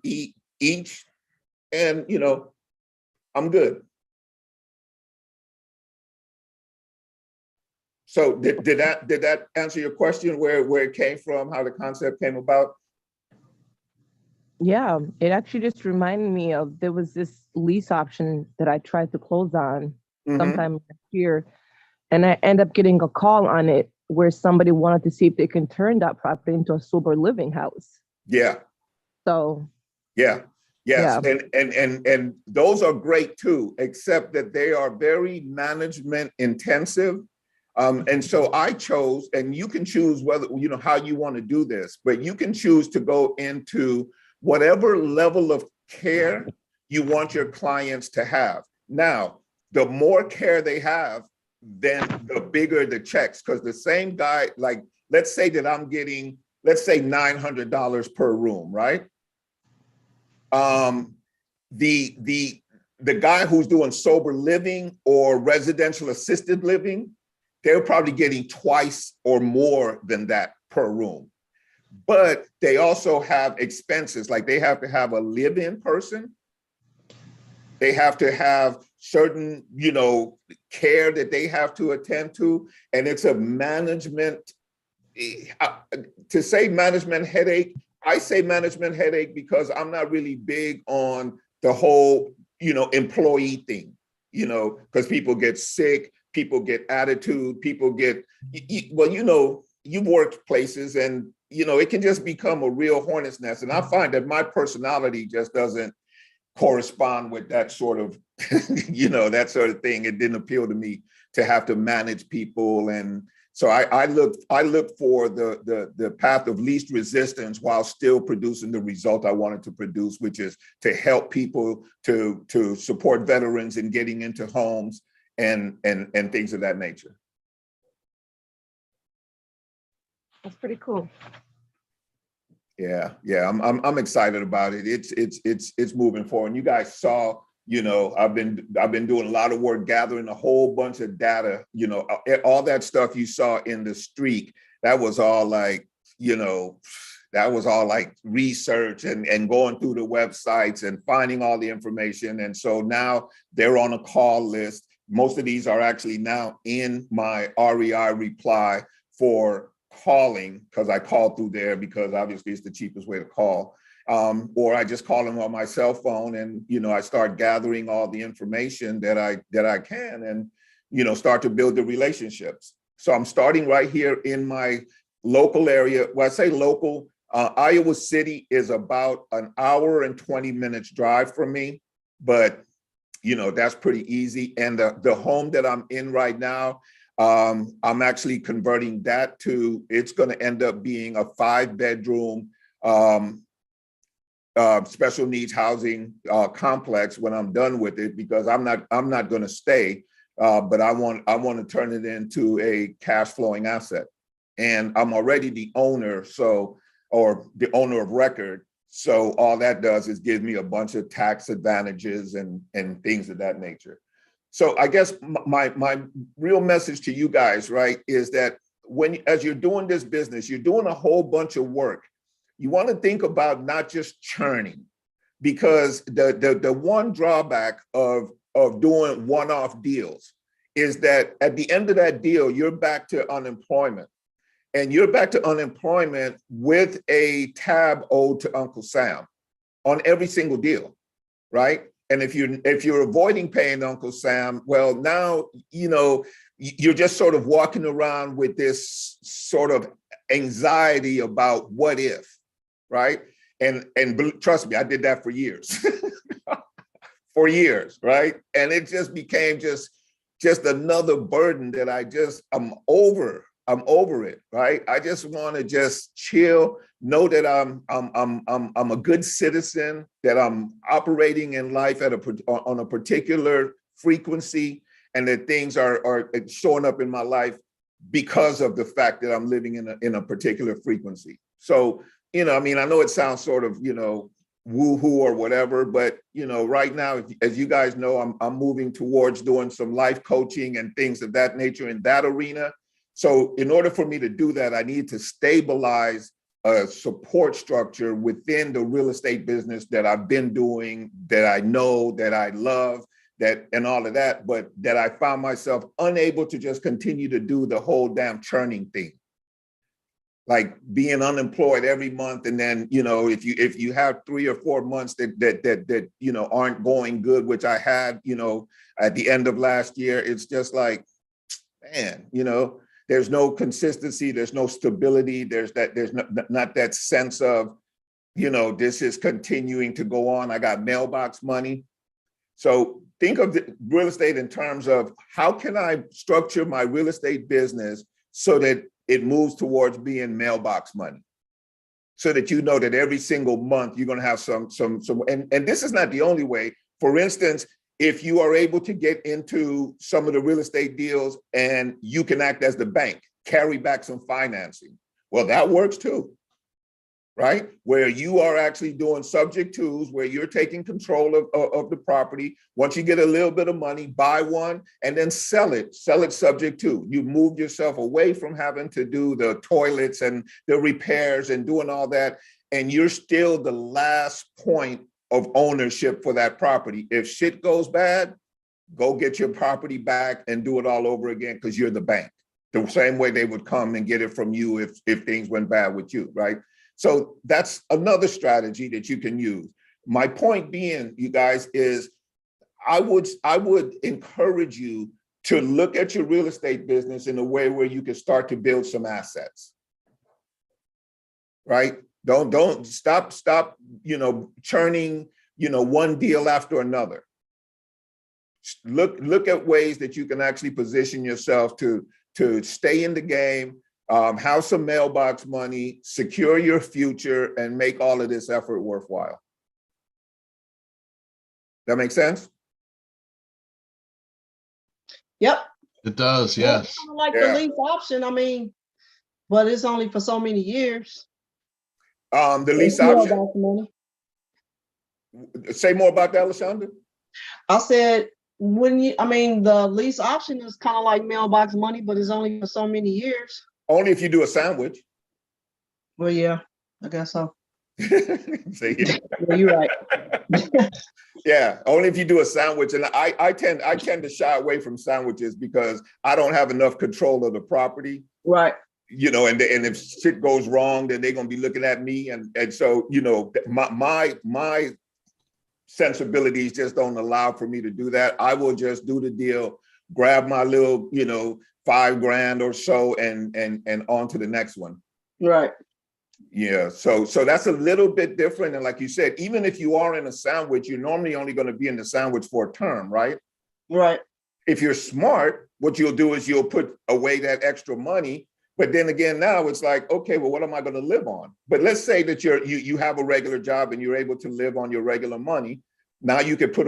each. And, I'm good. So did that answer your question, where it came from, how the concept came about? Yeah, it actually just reminded me of, there was this lease option that I tried to close on sometime last year, and I end up getting a call on it where somebody wanted to see if they can turn that property into a sober living house. Yeah. So. Yeah. Yes. Yeah. And those are great too, except that they are very management intensive. And so I chose, and you can choose whether, how you want to do this, but you can choose to go into whatever level of care you want your clients to have. Now, the more care they have, then the bigger the checks, because the same guy, like, let's say that I'm getting, let's say $900 per room, right? The the guy who's doing sober living or residential assisted living, they're probably getting twice or more than that per room. But they also have expenses, like they have to have a live-in person. They have to have certain, care that they have to attend to. And it's a management, to say management headache, I say management headache because I'm not really big on the whole, employee thing, because people get sick, people get attitude, people get, you've worked places and, it can just become a real hornet's nest. And I find that my personality just doesn't correspond with that sort of, that sort of thing. It didn't appeal to me to have to manage people. And so I look for the path of least resistance while still producing the result I wanted to produce, which is to help people, to support veterans in getting into homes and things of that nature. That's pretty cool. Yeah, I'm excited about it. It's moving forward. And you guys saw, I've been doing a lot of work gathering a whole bunch of data. All that stuff you saw in the streak, that was all like, research and going through the websites and finding all the information. And so now they're on a call list. Most of these are actually now in my REI reply for calling, because I call through there because obviously it's the cheapest way to call. Or I just call them on my cell phone and, I start gathering all the information that I can and, start to build the relationships. So I'm starting right here in my local area. When I say local, Iowa City is about an hour and 20 minutes drive from me, but, that's pretty easy. And the home that I'm in right now, I'm actually converting that to, it's going to end up being a 5-bedroom special needs housing complex when I'm done with it, because I'm not going to stay, but I want to turn it into a cash flowing asset. And I'm already the owner, or the owner of record. So all that does is give me a bunch of tax advantages and things of that nature. So I guess my real message to you guys, right, is that as you're doing this business, you're doing a whole bunch of work. You want to think about not just churning, because the one drawback of doing one-off deals is that at the end of that deal, you're back to unemployment. And you're back to unemployment with a tab owed to Uncle Sam on every single deal, right? And if you're avoiding paying Uncle Sam, well, now, you're just sort of walking around with this sort of anxiety about what if, right? And trust me, I did that for years, for years, right? And it just became just another burden that I'm over it, right? I just want to just chill, know that I'm a good citizen, that I'm operating in life on a particular frequency, and that things are showing up in my life because of the fact that I'm living in a particular frequency. So, I know it sounds sort of, woo-hoo or whatever, but, right now, as you guys know, I'm moving towards doing some life coaching and things of that nature in that arena. So in order for me to do that, I need to stabilize a support structure within the real estate business that I've been doing, that I know, that I love, and all of that, but that I found myself unable to just continue to do the whole damn churning thing. Like being unemployed every month. And then, if you have 3 or 4 months that aren't going good, which I had, at the end of last year, it's just like, man, there's no consistency, there's no stability, there's not that sense of, this is continuing to go on. I got mailbox money. So think of the real estate in terms of how can I structure my real estate business so that it moves towards being mailbox money, so that that every single month you're going to have some, and this is not the only way. For instance, if you are able to get into some of the real estate deals and you can act as the bank, carry back some financing, well, that works too, right? Where you are actually doing subject twos, where you're taking control of the property. Once you get a little bit of money, buy one and then sell it subject to. You moved yourself away from having to do the toilets and the repairs and doing all that. And you're still the last point of ownership for that property. If shit goes bad, go get your property back and do it all over again because you're the bank. The same way they would come and get it from you if things went bad with you, right? So that's another strategy that you can use. My point being, you guys, is I would encourage you to look at your real estate business in a way where you can start to build some assets, right? Don't stop, churning, one deal after another. Look at ways that you can actually position yourself to stay in the game, have some mailbox money, secure your future, and make all of this effort worthwhile. That make sense? Yep. It does, Well, yes. it's kinda like Yeah. the lease option, I mean, but it's only for so many years. The lease It's more option, about the money. say more about that, Aleshandra. I said, the lease option is kind of like mailbox money, but it's only for so many years. Only if you do a sandwich. Well, yeah, I guess so. See? Yeah, you're right. Yeah, only if you do a sandwich. And I tend to shy away from sandwiches because I don't have enough control of the property. Right. And if shit goes wrong, then they're gonna be looking at me. And so, my sensibilities just don't allow for me to do that. I will just do the deal, grab my little, $5,000 or so and on to the next one. Right. Yeah, so that's a little bit different. And like you said, even if you are in a sandwich, you're normally only going to be in the sandwich for a term, right? Right. If you're smart, what you'll do is you'll put away that extra money. But then again, now it's like, okay, well, what am I going to live on? But let's say that you have a regular job and you're able to live on your regular money. Now you can put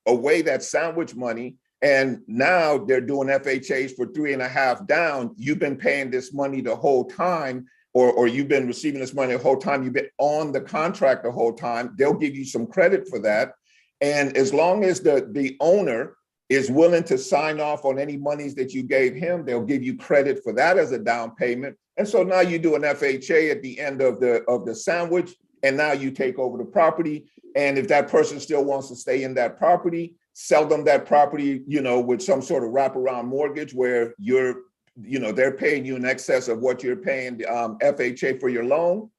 away that sandwich money. And now they're doing FHAs for 3.5 down. You've been paying this money the whole time, or you've been receiving this money the whole time. You've been on the contract the whole time. They'll give you some credit for that. And as long as the owner is willing to sign off on any monies that you gave him, they'll give you credit for that as a down payment. And so now you do an FHA at the end of the sandwich, and now you take over the property. And if that person still wants to stay in that property, sell them that property, with some sort of wraparound mortgage where they're paying you in excess of what you're paying FHA for your loan.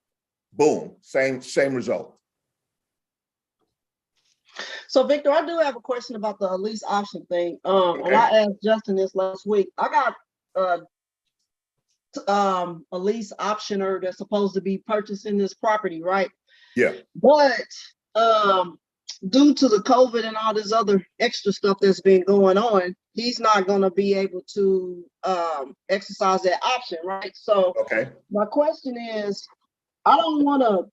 Boom, same result. So, Victor, I do have a question about the lease option thing. Okay. And I asked Justin this last week. I got a lease optioner that's supposed to be purchasing this property, right? Yeah. But due to the COVID and all this other extra stuff that's been going on, he's not going to be able to exercise that option, right? So Okay. my question is, I don't want to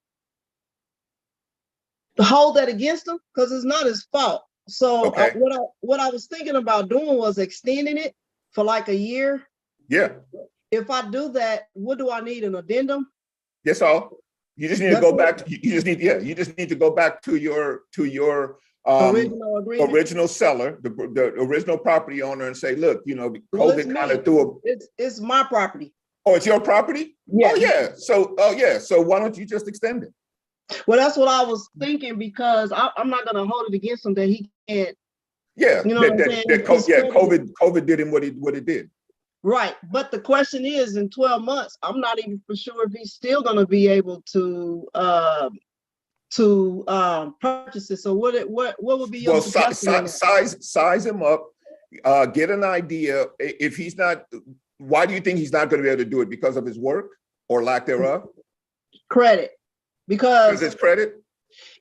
hold that against him because it's not his fault. So Okay. what I was thinking about doing was extending it for like a year. Yeah. If I do that, what do I need? An addendum? That's all. You just need to That's go it? back. You just need to go back to your Original agreement? original seller, the original property owner, and say, look, Well, COVID it's kind me. of threw a. It's my property. Oh, it's your property? Yeah. Oh yeah. So why don't you just extend it? Well, that's what I was thinking because I'm not gonna hold it against him that he can't. Yeah. You know what I'm saying? COVID did him what it did. Right, but the question is, in 12 months, I'm not even for sure if he's still gonna be able to purchase it. So what would be your Well, suggestion on that? size him up, get an idea. If he's not, why do you think he's not going to be able to do it? Because of his work or lack thereof? Credit, Because because it's credit?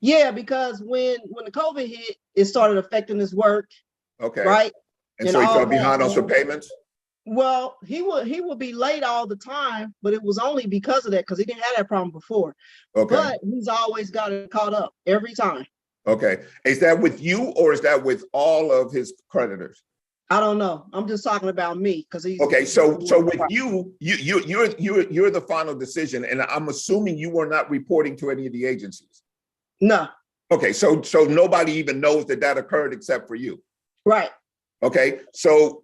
yeah, because when the COVID hit, it started affecting his work, Okay. right? And And so he all fell behind that. on some payments? Well, he would be late all the time, but it was only because of that, because he didn't have that problem before. Okay. But he's always got it caught up every time. Okay. Is that with you or is that with all of his creditors? I don't know. I'm just talking about me because he's Okay, so with you're the final decision, and I'm assuming you were not reporting to any of the agencies. no, Okay, so nobody even knows that occurred except for you. right. Okay, so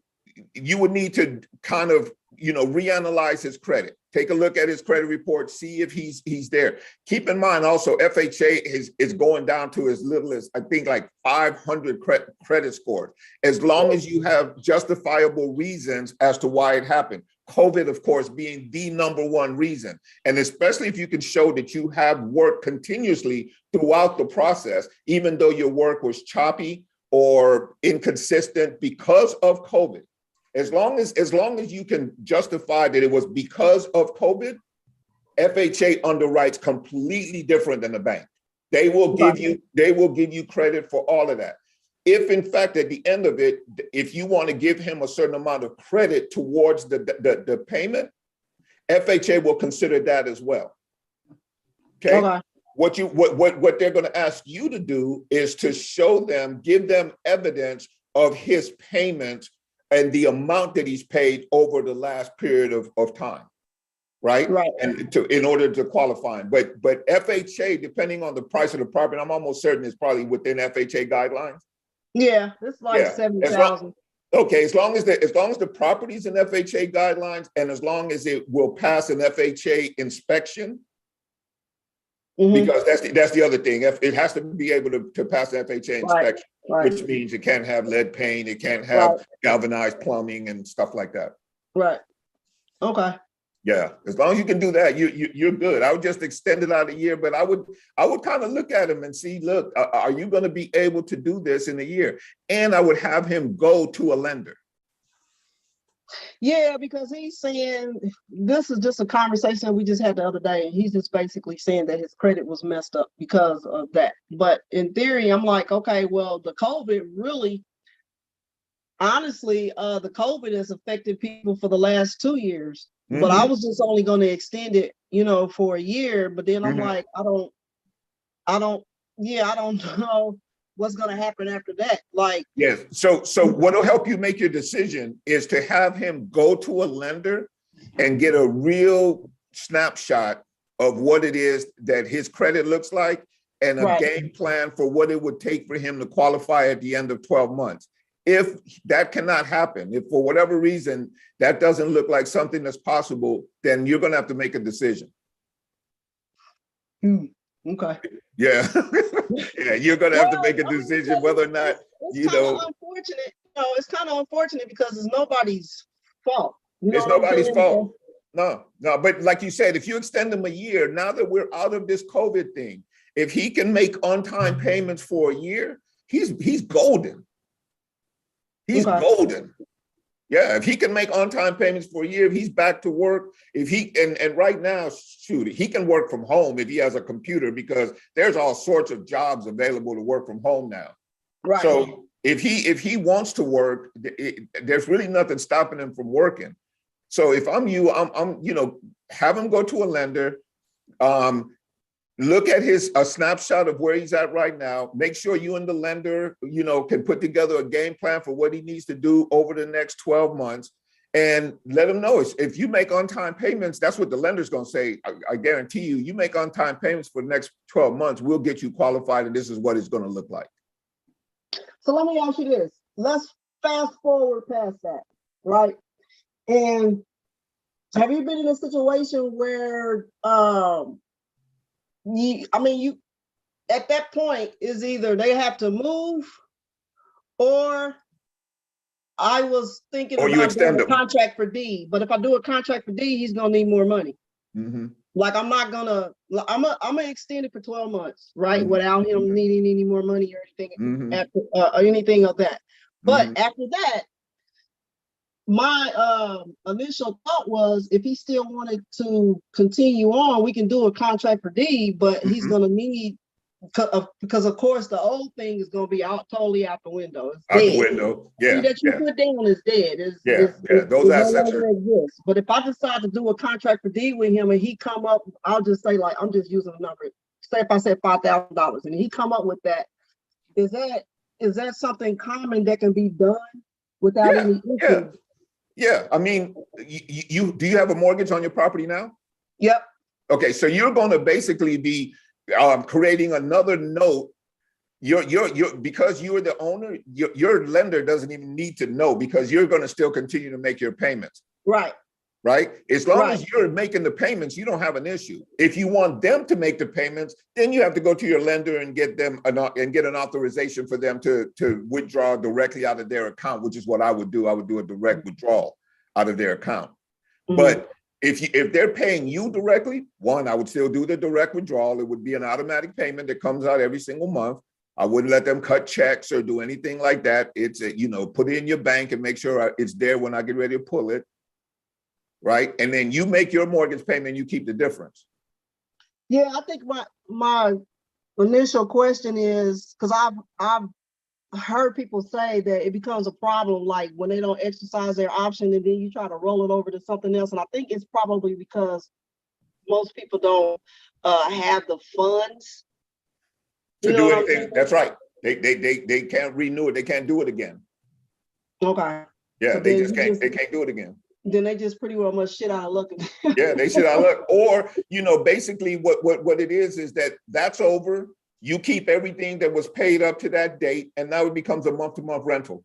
you would need to kind of, reanalyze his credit. Take a look at his credit report, see if he's there. Keep in mind also, FHA is going down to as little as, I think, like 500 credit scores, as long as you have justifiable reasons as to why it happened. COVID, of course, being the #1 reason. And especially if you can show that you have worked continuously throughout the process, even though your work was choppy or inconsistent because of COVID. As long as you can justify that it was because of COVID, FHA underwrites completely different than the bank. They will give you credit for all of that. If in fact at the end of it, if you want to give him a certain amount of credit towards the payment, FHA will consider that as well. Okay. What they're going to ask you to do is to give them evidence of his payments and the amount that he's paid over the last period of time, right? Right. And in order to qualify. But FHA, depending on the price of the property, I'm almost certain it's probably within FHA guidelines. Yeah, it's like 70,000. Okay, as long as the property's in FHA guidelines and as long as it will pass an FHA inspection, because that's the other thing. It has to be able to pass the FHA inspection, which means it can't have lead paint, it can't have galvanized plumbing and stuff like that. Right. Okay. Yeah, as long as you can do that, you're good. I would just extend it out a year, but I would kind of look at him and see, look, are you going to be able to do this in a year? And I would have him go to a lender. Yeah, because he's saying this is just a conversation we just had the other day, and he's just basically saying that his credit was messed up because of that. But in theory, I'm like, okay, well, the COVID really, honestly, the COVID has affected people for the last 2 years. But I was just only going to extend it, for a year. But then I'm like, I don't know what's going to happen after that. Like, yes. So what'll help you make your decision is to have him go to a lender and get a real snapshot of what it is that his credit looks like and a game plan for what it would take for him to qualify at the end of 12 months. If that cannot happen, if for whatever reason that doesn't look like something that's possible, then you're going to have to make a decision. Okay. Yeah. Yeah, you're going to have to make a decision whether or not, unfortunate. It's kind of unfortunate because it's nobody's fault. It's nobody's fault. No, but like you said, if you extend them a year, now that we're out of this COVID thing, if he can make on-time payments for a year, he's golden. He's golden. Yeah, if he can make on-time payments for a year, if he's back to work, and right now, shoot, he can work from home if he has a computer because there's all sorts of jobs available to work from home now. Right. So if he wants to work, there's really nothing stopping him from working. So if I'm you, I'm have him go to a lender, look at a snapshot of where he's at right now. Make sure you and the lender, can put together a game plan for what he needs to do over the next 12 months and let him know. If you make on-time payments, that's what the lender's going to say. I guarantee you make on-time payments for the next 12 months, we'll get you qualified and this is what it's going to look like. So let me ask you this. Let's fast forward past that, right? And have you been in a situation where, you at that point is either they have to move or I was thinking about doing a contract for D, but if I do a contract for D, he's gonna need more money. Like I'm gonna extend it for 12 months, right? Without him needing any more money or anything after anything of that. But after that, my initial thought was if he still wanted to continue on, we can do a contract for D, but he's going to need, because of course the old thing is going to be totally out the window. It's out dead. the window, yeah. That you put down is dead. Those assets no exist. But if I decide to do a contract for D with him and he come up, I'll just say I'm just using a number. Say if I said $5,000 and he come up with that, is that something common that can be done? without Yeah, any yeah. issue. Yeah, I mean, you do you have a mortgage on your property now? Yep. Okay, so you're going to basically be creating another note. You're because you are the owner, your lender doesn't even need to know because you're going to still continue to make your payments. Right. Right? As long Right. as you're making the payments, you don't have an issue. If you want them to make the payments, then you have to go to your lender and get them and get an authorization for them to withdraw directly out of their account, which is what I would do. I would do a direct withdrawal out of their account. But if they're paying you directly, one, I would still do the direct withdrawal. It would be an automatic payment that comes out every single month. I wouldn't let them cut checks or do anything like that. It's put it in your bank and make sure it's there when I get ready to pull it. Right. And then you make your mortgage payment, you keep the difference. Yeah, I think my initial question is because I've heard people say that it becomes a problem like when they don't exercise their option and then you try to roll it over to something else. And I think it's probably because most people don't have the funds to do anything. That's right. They can't renew it. They can't do it again. Okay. Yeah, So they just can't. They can't do it again. Then they just pretty well must shit out of luck. Yeah, they shit out of luck. Or basically what it is that that's over. You keep everything that was paid up to that date, and now it becomes a month-to-month rental.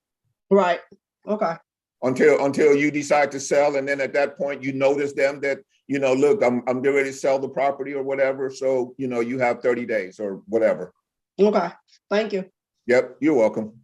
Right. Okay. Until you decide to sell, and then at that point you notice them that look, I'm getting ready to sell the property or whatever. So you have 30 days or whatever. Okay. Thank you. Yep, you're welcome.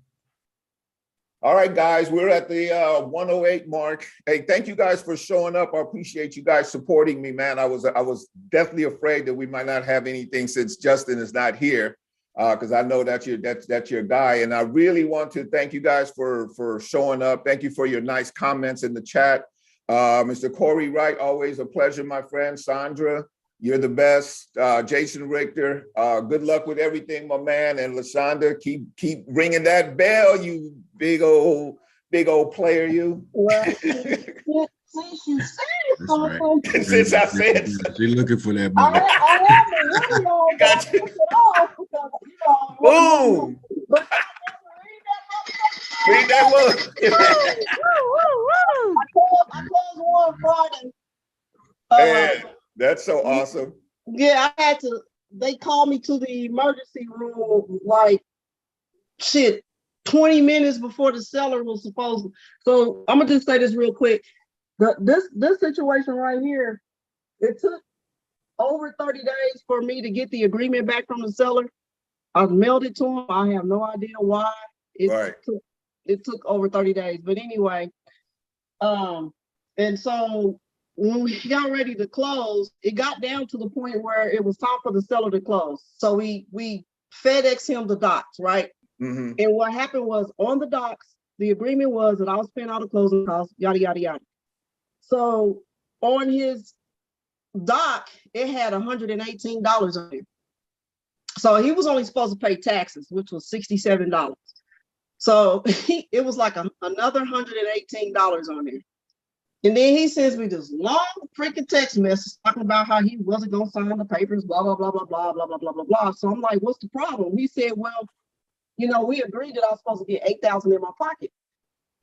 All right, guys, we're at the 108 mark. Hey, thank you guys for showing up. I appreciate you guys supporting me, man. I was definitely afraid that we might not have anything since Justin is not here, because I know that's your guy. And I really want to thank you guys for showing up. Thank you for your nice comments in the chat. Mr. Corey Wright, always a pleasure, my friend. Sandra, you're the best. Jason Richter, good luck with everything, my man. And LaShonda, keep ringing that bell, you big old player, you. Well, since you said something. Right. Since I said she's looking for that money. I have the video. Gotcha. Boom. Boom. Read that book. I closed one Friday. Man, that's so awesome. Yeah, I had to. They called me to the emergency room like 20 minutes before the seller was supposed to. So I'm gonna just say this real quick. This situation right here, it took over 30 days for me to get the agreement back from the seller. I mailed it to him. I have no idea why. It took over 30 days. But anyway, and so when we got ready to close, it got down to the point where it was time for the seller to close. So we FedEx him the docs, right? Mm-hmm. And what happened was on the docs, the agreement was that I was paying all the closing costs, yada, yada, yada. So on his doc, it had $118 on it. So he was only supposed to pay taxes, which was $67. So it was like another $118 on there. And then he sends me this long freaking text message talking about how he wasn't going to sign the papers, blah, blah, blah, blah, blah, blah, blah, blah, blah, blah. So I'm like, what's the problem? He said, well, we agreed that I was supposed to get $8,000 in my pocket.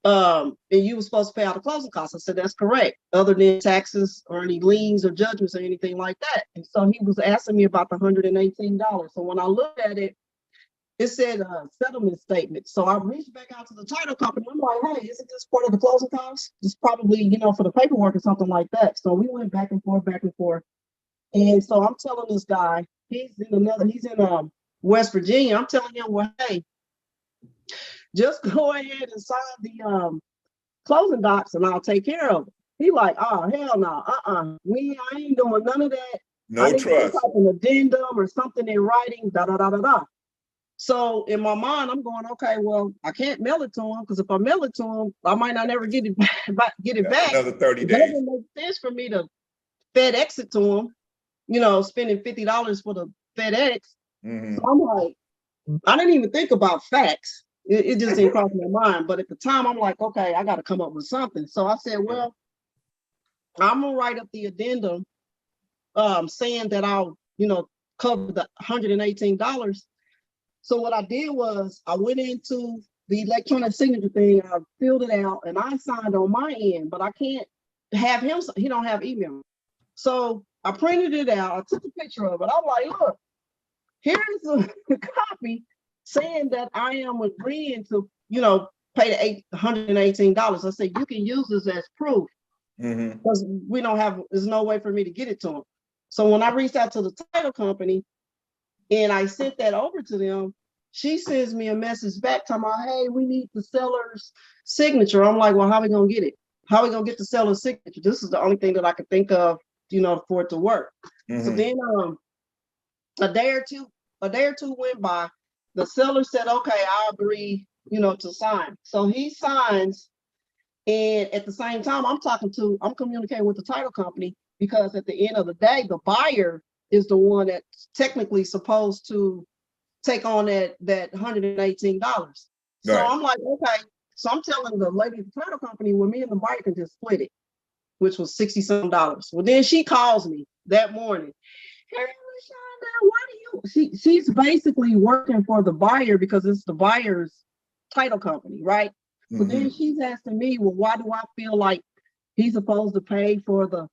And you were supposed to pay all the closing costs. I said, that's correct, other than taxes or any liens or judgments or anything like that. And so he was asking me about the $118. So when I looked at it, it said settlement statement. So I reached back out to the title company. I'm like, hey, isn't this part of the closing costs? It's probably, for the paperwork or something like that. So we went back and forth. And so I'm telling this guy, he's in West Virginia. I'm telling him, well, hey, just go ahead and sign the closing docs and I'll take care of it. He like, oh, hell no, I ain't doing none of that. No trust. Like an addendum or something in writing, da da da da da. So in my mind, I'm going, okay, well, I can't mail it to him because if I mail it to him, I might not never get it back. Another 30 days. It doesn't make sense for me to FedEx it to him, spending $50 for the FedEx. Mm-hmm. So I'm like, I didn't even think about fax. It just didn't cross my mind. But at the time, I'm like, okay, I got to come up with something. So I said, well, I'm going to write up the addendum saying that I'll, cover the $118. So what I did was I went into the electronic signature thing, I filled it out and I signed on my end, but I can't have him, he don't have email. So I printed it out, I took a picture of it. I'm like, look, here's a copy saying that I am agreeing to, pay the $118. I said, you can use this as proof because we don't have, there's no way for me to get it to him. So when I reached out to the title company and I sent that over to them, she sends me a message back talking about, hey, we need the seller's signature. I'm like, well, how are we going to get it? How are we going to get the seller's signature? This is the only thing that I could think of, for it to work. So then a day or two went by. The seller said, okay, I agree, to sign. So he signs. And at the same time, I'm communicating with the title company because at the end of the day, the buyer is the one that's technically supposed to take on that $118. So right. I'm like, okay. So I'm telling the lady at the title company, well, me and the buyer can just split it, which was $60-some. Well, then she calls me that morning. Hey, Lashonda, why do you? She's basically working for the buyer because it's the buyer's title company, right? So then she's asking me, well, why do I feel like he's supposed to pay for the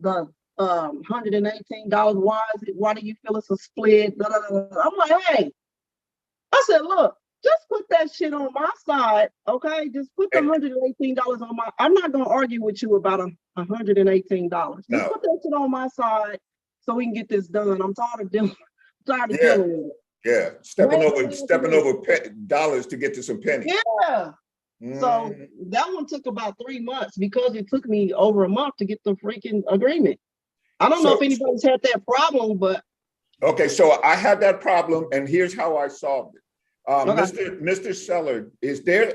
$118? Why do you feel it's a split? Blah, blah, blah. I'm like, hey, I said, look, just put that shit on my side, okay? Just put the $118 on my. I'm not gonna argue with you about $118. Just put that shit on my side so we can get this done. I'm tired of dealing with it. Yeah, stepping over dollars to get to some pennies. Yeah. So that one took about 3 months because it took me over a month to get the freaking agreement. I don't know if anybody's had that problem, but. Okay, so I had that problem and here's how I solved it. Mr. Seller, is there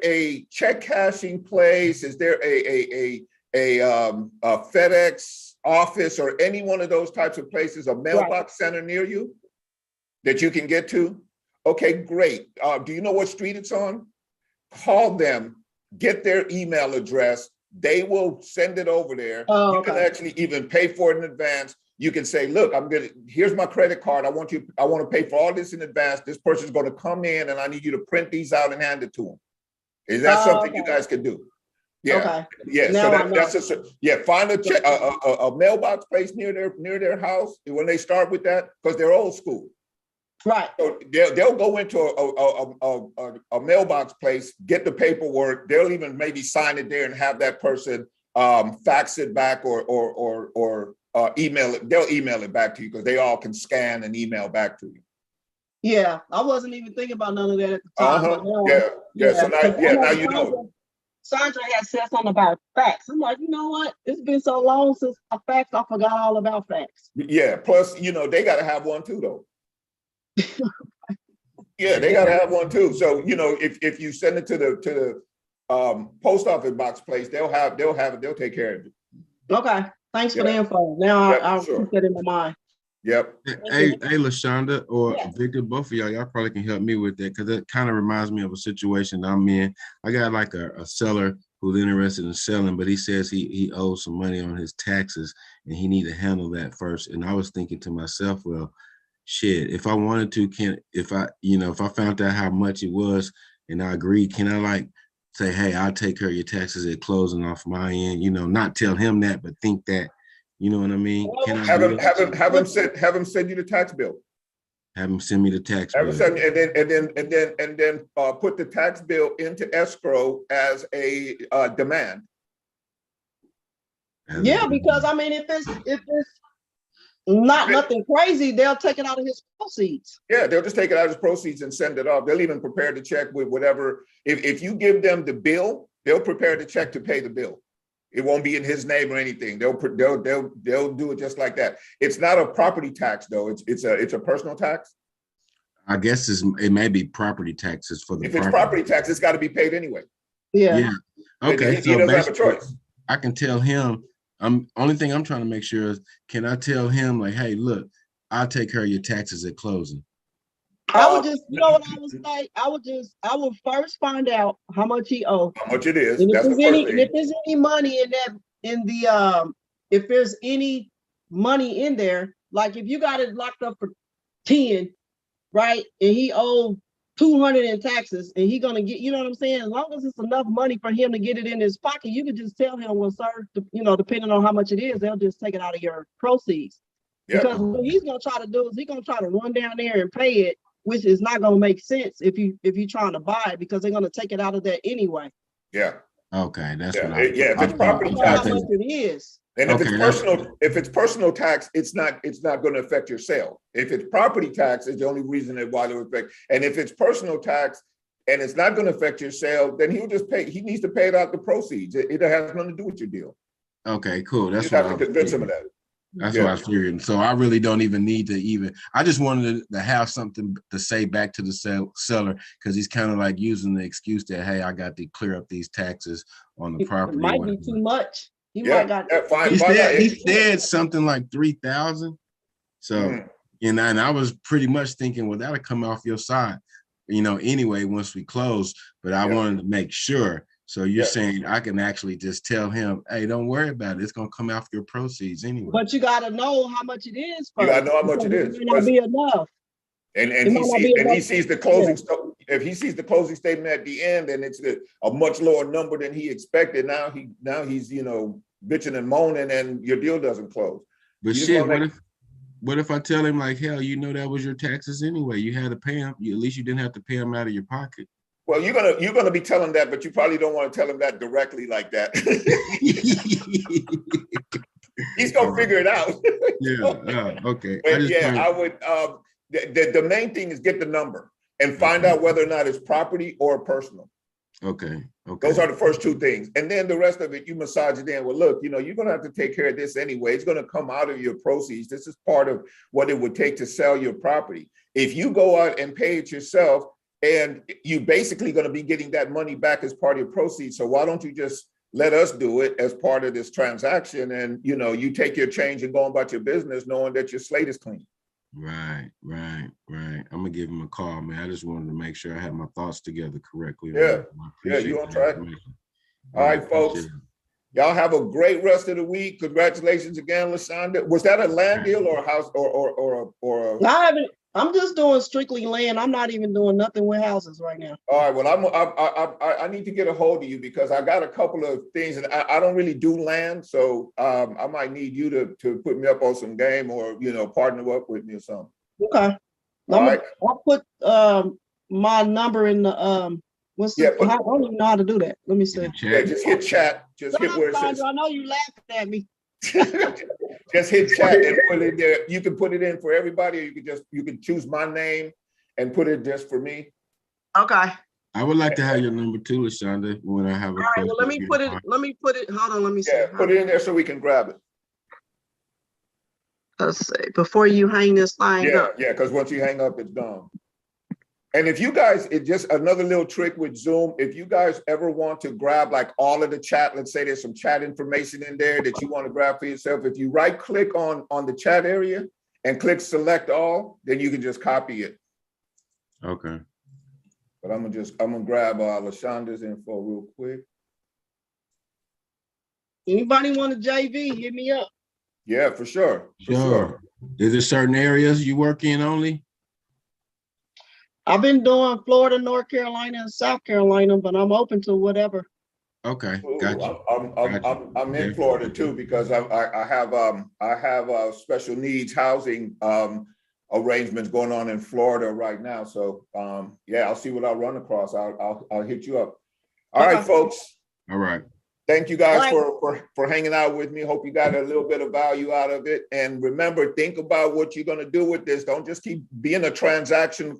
a check cashing place? Is there a FedEx office or any one of those types of places, a mailbox center near you that you can get to? Okay, great. Do you know what street it's on? Call them, get their email address. They will send it over there. You can actually even pay for it in advance. You can say, look, here's my credit card. I want to pay for all this in advance. This person's going to come in and I need you to print these out and hand it to them. Is that something you guys can do? Yeah. Yeah. So find a mailbox place near their house when they start with that, because they're old school. Right. So they'll go into a mailbox place, get the paperwork. They'll even maybe sign it there and have that person fax it back or email it. They'll email it back to you because they all can scan and email back to you. Yeah, I wasn't even thinking about none of that at the time. So now you know. Sandra had said something about fax. I'm like, you know what? It's been so long since I faxed, I forgot all about fax. Yeah. Plus, they got to have one too, though. Yeah, they got to have one too. So if you send it to the post office box place, they'll have it. They'll take care of it. Okay. Thanks for the info. Now I'll keep that in my mind. Yep. Hey, Lashonda or Victor, both of y'all probably can help me with that because it kind of reminds me of a situation I'm in. I got like a seller who's interested in selling, but he says he owes some money on his taxes and he need to handle that first. And I was thinking to myself, well, shit, if I wanted to, if I found out how much it was and I agreed, can I say, hey, I'll take care of your taxes at closing off my end, not tell him that, but think that, you know what I mean? Can I have him send you the tax bill. Have him send me the tax bill. And then put the tax bill into escrow as a demand. Yeah, because if it's nothing crazy, they'll take it out of his proceeds. Yeah, they'll just take it out of his proceeds and send it off. They'll even prepare the check with whatever. If you give them the bill, they'll prepare the check to pay the bill. It won't be in his name or anything. They'll do it just like that. It's not a property tax though. It's a personal tax. I guess it may be property taxes for the. If it's property tax, it's got to be paid anyway. Yeah. Okay. He doesn't have a choice. I can tell him. Only thing I'm trying to make sure is, can I tell him hey, look, I'll take care of your taxes at closing. I would just, what I would say? I would first find out how much he owes. How much it is. And that's the first thing. And if there's any money if there's any money in there, like if you got it locked up for 10, right? And he owed 200 in taxes and he gonna get, you know what I'm saying? As long as it's enough money for him to get it in his pocket, you can just tell him, well, sir, you know, depending on how much it is, they'll just take it out of your proceeds. Yeah. Because what he's gonna try to do is he's gonna try to run down there and pay it, which is not gonna make sense if you're trying to buy it, because they're gonna take it out of that anyway. Yeah. Okay, that's Yeah, what I. yeah, if it's property That's how taxes, much it is. and if Okay, if it's personal tax, it's not going to affect your sale. If it's property tax, it's the only reason that why it would affect. And if it's personal tax and it's not going to affect your sale, then he'll just pay. He needs to pay it out the proceeds. It has nothing to do with your deal. Okay, cool. That's You what have I to was convince him of figuring. that. That's Yeah. what I figured. So I really don't even need to even. I just wanted to have something to say back to the seller, because he's kind of like using the excuse that, hey, I got to clear up these taxes on the property. It might be too much. He Yeah, might got. yeah, fine. He said something like 3,000. So and I was pretty much thinking, well, that'll come off your side, you know, anyway, once we close. But I wanted to make sure. So you're saying I can actually just tell him, hey, don't worry about it. It's gonna come off your proceeds anyway. But you gotta know how much it is first. You gotta know how much it is. It may not be enough. And It might not be he enough. sees the closing. If he sees the closing statement at the end and it's a much lower number than he expected, now he's you know, bitching and moaning, and your deal doesn't close. But shit, what if I tell him like, hell, you know, that was your taxes anyway. You had to pay him. At least you didn't have to pay him out of your pocket. Well, you're gonna be telling that, but you probably don't want to tell him that directly like that. He's gonna figure it out. Okay. But I would. The main thing is get the number and find out whether or not it's property or personal. Okay. Those are the first two things, and then the rest of it you massage it in. Well, look, you know, you're gonna have to take care of this anyway. It's gonna come out of your proceeds. This is part of what it would take to sell your property. If you go out and pay it yourself, and you basically going to be getting that money back as part of your proceeds. So why don't you just let us do it as part of this transaction? And, you know, you take your change and go about your business knowing that your slate is clean. Right. I'm gonna give him a call, man. I just wanted to make sure I had my thoughts together correctly. Yeah, you on track. All right, folks. Y'all have a great rest of the week. Congratulations again, LaShonda. Was that a land deal or a house or a... I haven't. I'm just doing strictly land. I'm not even doing nothing with houses right now. All right. Well, I need to get a hold of you because I got a couple of things, and I don't really do land, so I might need you to put me up on some game, or you know, partner up with me or something. Okay. All right. I'll put my number in the I don't even know how to do that. Let me see. Yeah, just hit chat. Just hit where it says. I know you laughing at me. Just hit chat and put it there. You can put it in for everybody, or you can choose my name and put it just for me. Okay. I would like to have your number too, LaShonda, when I have a question. All right, well, let me put it. Hold on, let me see. Yeah, put it in there so we can grab it. Let's see. Before you hang this thing up. Yeah, because once you hang up, it's gone. And if you guys, it's just another little trick with Zoom. If you guys ever want to grab like all of the chat, let's say there's some chat information in there that you want to grab for yourself. If you right click on the chat area and click select all, then you can just copy it. Okay. But I'm gonna grab LaShonda's info real quick. Anybody want a JV, hit me up. Yeah, for sure. Sure. Is there certain areas you work in only? I've been doing Florida, North Carolina, and South Carolina, but I'm open to whatever. Okay, Ooh, gotcha. I'm in Florida too because I have special needs housing arrangements going on in Florida right now. So yeah, I'll see what I'll run across. I'll hit you up. All right, folks. All right. Thank you guys for hanging out with me. Hope you got a little bit of value out of it. And remember, think about what you're going to do with this. Don't just keep being a transactional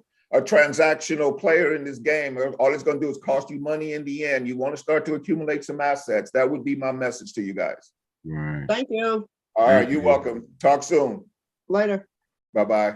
player in this game. All it's going to do is cost you money in the end. You want to start to accumulate some assets. That would be my message to you guys. Right. Thank you. All right. You're welcome. Talk soon. Later. Bye-bye.